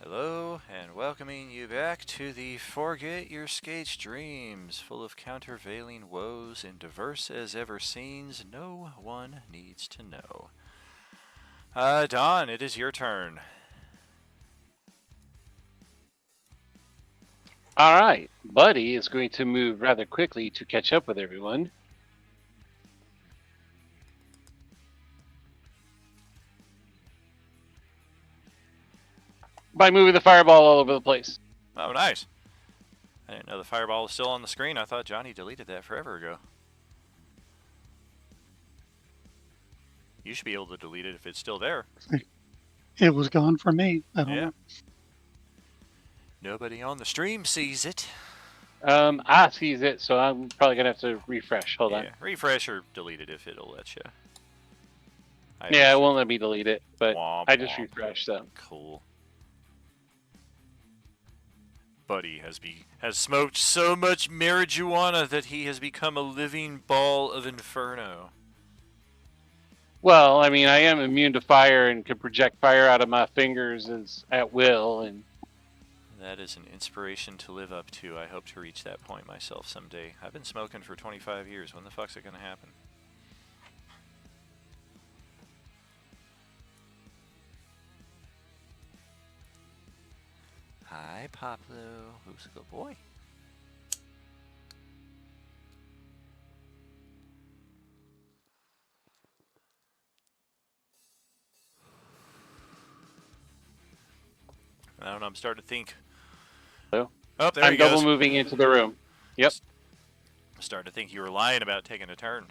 Hello, and welcoming you back to the Forget Your Skates Dreams, full of countervailing woes and diverse as ever scenes no one needs to know. Don, it is your turn. All right, Buddy is going to move rather quickly to catch up with everyone. By moving the fireball all over the place. Oh, nice. I didn't know the fireball was still on the screen. I thought Johnny deleted that forever ago. You should be able to delete it if it's still there. It was gone from me. I don't know. Nobody on the stream sees it. I sees it, so I'm probably gonna have to refresh. Hold on. Refresh or delete it if it'll let you. Yeah, it won't let me delete it, but womp, I just womp. refreshed so. Cool. Buddy has smoked so much marijuana that he has become a living ball of inferno. Well, I mean, I am immune to fire and can project fire out of my fingers at will, and that is an inspiration to live up to. I hope to reach that point myself someday. I've been smoking for 25 years. When the fuck's it gonna happen? Hi, Pablo. Who's a good boy? I don't know. I'm starting to think. Hello? Oh, there I'm he goes. double moving into the room. Yep. I'm starting to think you were lying about taking a turn.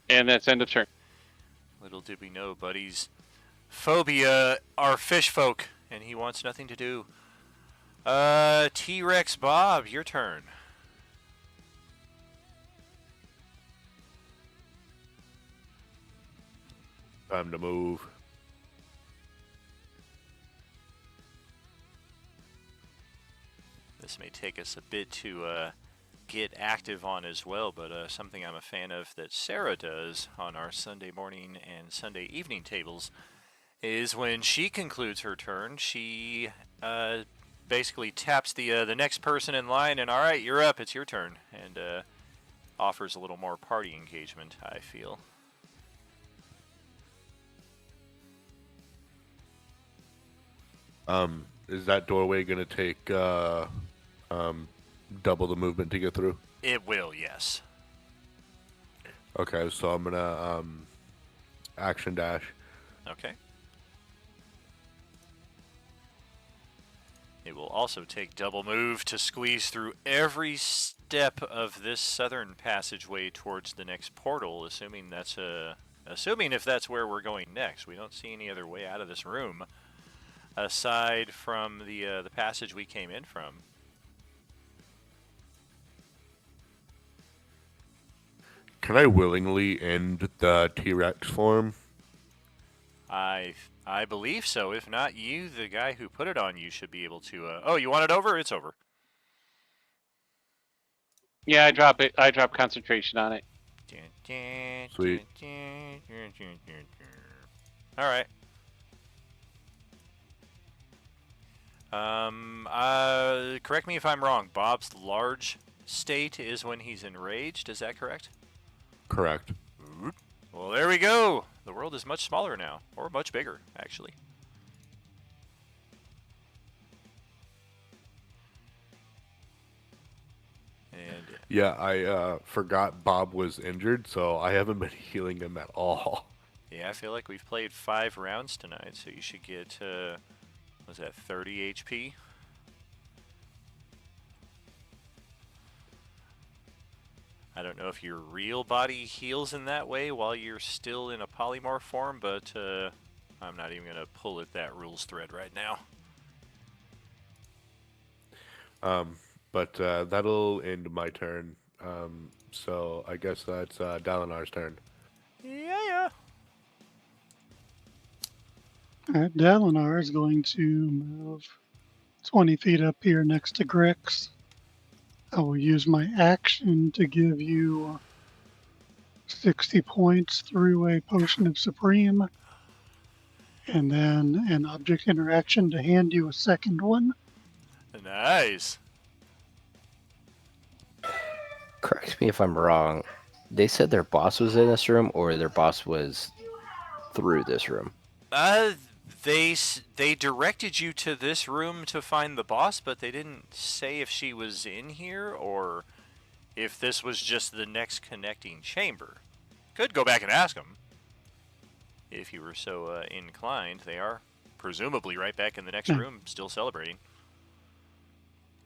And that's end of turn. Little did we know, Buddy's phobia are fish folk, and he wants nothing to do. T-Rex Bob, your turn. Time to move. This may take us a bit to get active on as well, but something I'm a fan of that Sarah does on our Sunday morning and Sunday evening tables is when she concludes her turn, she basically taps the next person in line and, all right, you're up, it's your turn, and offers a little more party engagement, I feel. Is that doorway going to take double the movement to get through? It will, yes. Okay, so I'm going to action dash. Okay. It will also take double move to squeeze through every step of this southern passageway towards the next portal, assuming if that's where we're going next. We don't see any other way out of this room aside from the passage we came in from. Can I willingly end the T-Rex form? I believe so. If not, you, the guy who put it on you, should be able to. Oh, you want it over? It's over. Yeah, I drop it. I drop concentration on it. Sweet. All right. Correct me if I'm wrong. Bob's large state is when he's enraged. Is that correct? Correct. Well, there we go. The world is much smaller now, or much bigger, actually. And yeah, I forgot Bob was injured, so I haven't been healing him at all. Yeah, I feel like we've played 5 rounds tonight, so you should get, was that 30 HP? I don't know if your real body heals in that way while you're still in a polymorph form, but I'm not even going to pull at that rules thread right now. But that'll end my turn. So I guess that's Dalinar's turn. Yeah. Alright, Dalinar is going to move 20 feet up here next to Grix. I will use my action to give you 60 points through a Potion of Supreme. and then an object interaction to hand you a second one. Nice. Correct me if I'm wrong. They said their boss was in this room, or their boss was through this room. They directed you to this room to find the boss, but they didn't say if she was in here or if this was just the next connecting chamber. Could go back and ask them if you were so inclined. They are presumably right back in the next Yeah. room, still celebrating.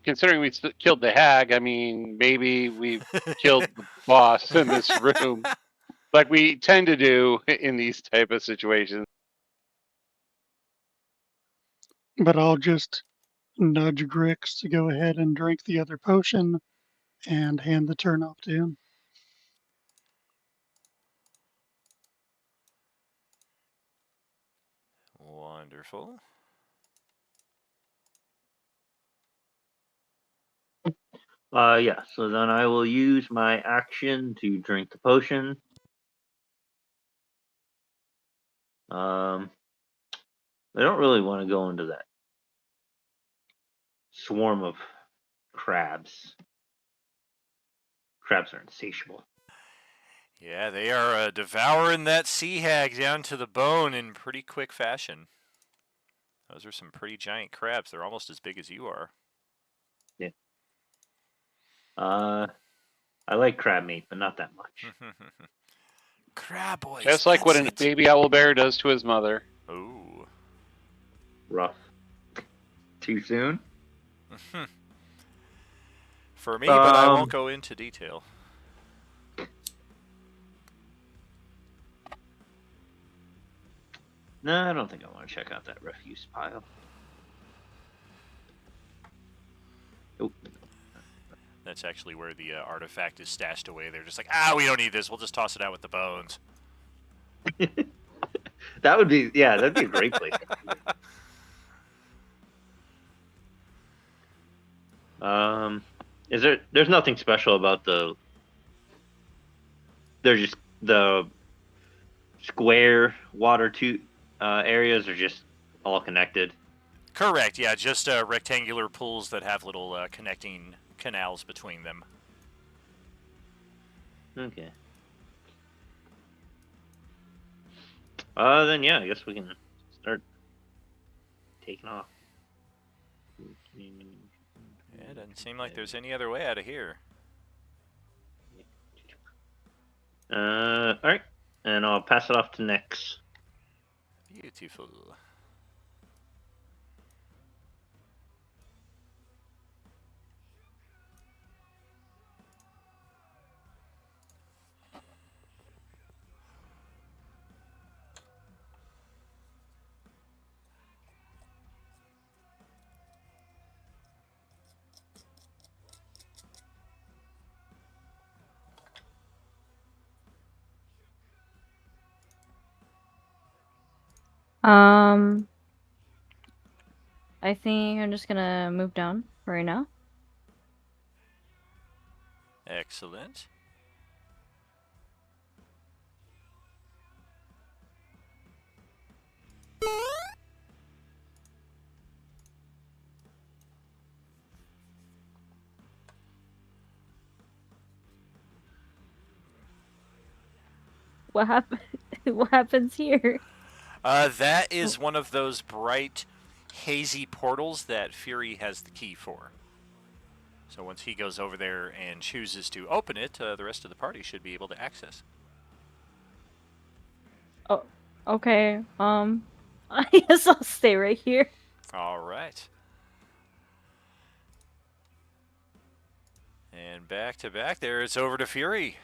Considering we killed the hag, I mean, maybe we've killed the boss in this room, like we tend to do in these type of situations. But I'll just nudge Grix to go ahead and drink the other potion and hand the turn off to him. Wonderful. Yeah, so then I will use my action to drink the potion. I don't really want to go into that swarm of crabs. Crabs are insatiable. Yeah, they are devouring that sea hag down to the bone in pretty quick fashion. Those are some pretty giant crabs. They're almost as big as you are. Yeah. I like crab meat, but not that much. Crab boys. Just like what a baby owlbear does to his mother. Ooh. Rough. Too soon? For me, but I won't go into detail. No, I don't think I want to check out that refuse pile. Nope. That's actually where the artifact is stashed away. They're just like, we don't need this. We'll just toss it out with the bones. That would be, yeah, that'd be a great place. There's nothing special about they're just the square water areas are just all connected. Correct, yeah, just rectangular pools that have little connecting canals between them. Okay. Then yeah, I guess we can start taking off. Yeah, it doesn't seem like there's any other way out of here. Alright. And I'll pass it off to Nex. Beautiful. I think I'm just gonna move down right now. Excellent. What happened? What happens here? That is one of those bright, hazy portals that Fury has the key for. So once he goes over there and chooses to open it, the rest of the party should be able to access. Oh, okay. I guess I'll stay right here. All right. And back to back there, it's over to Fury.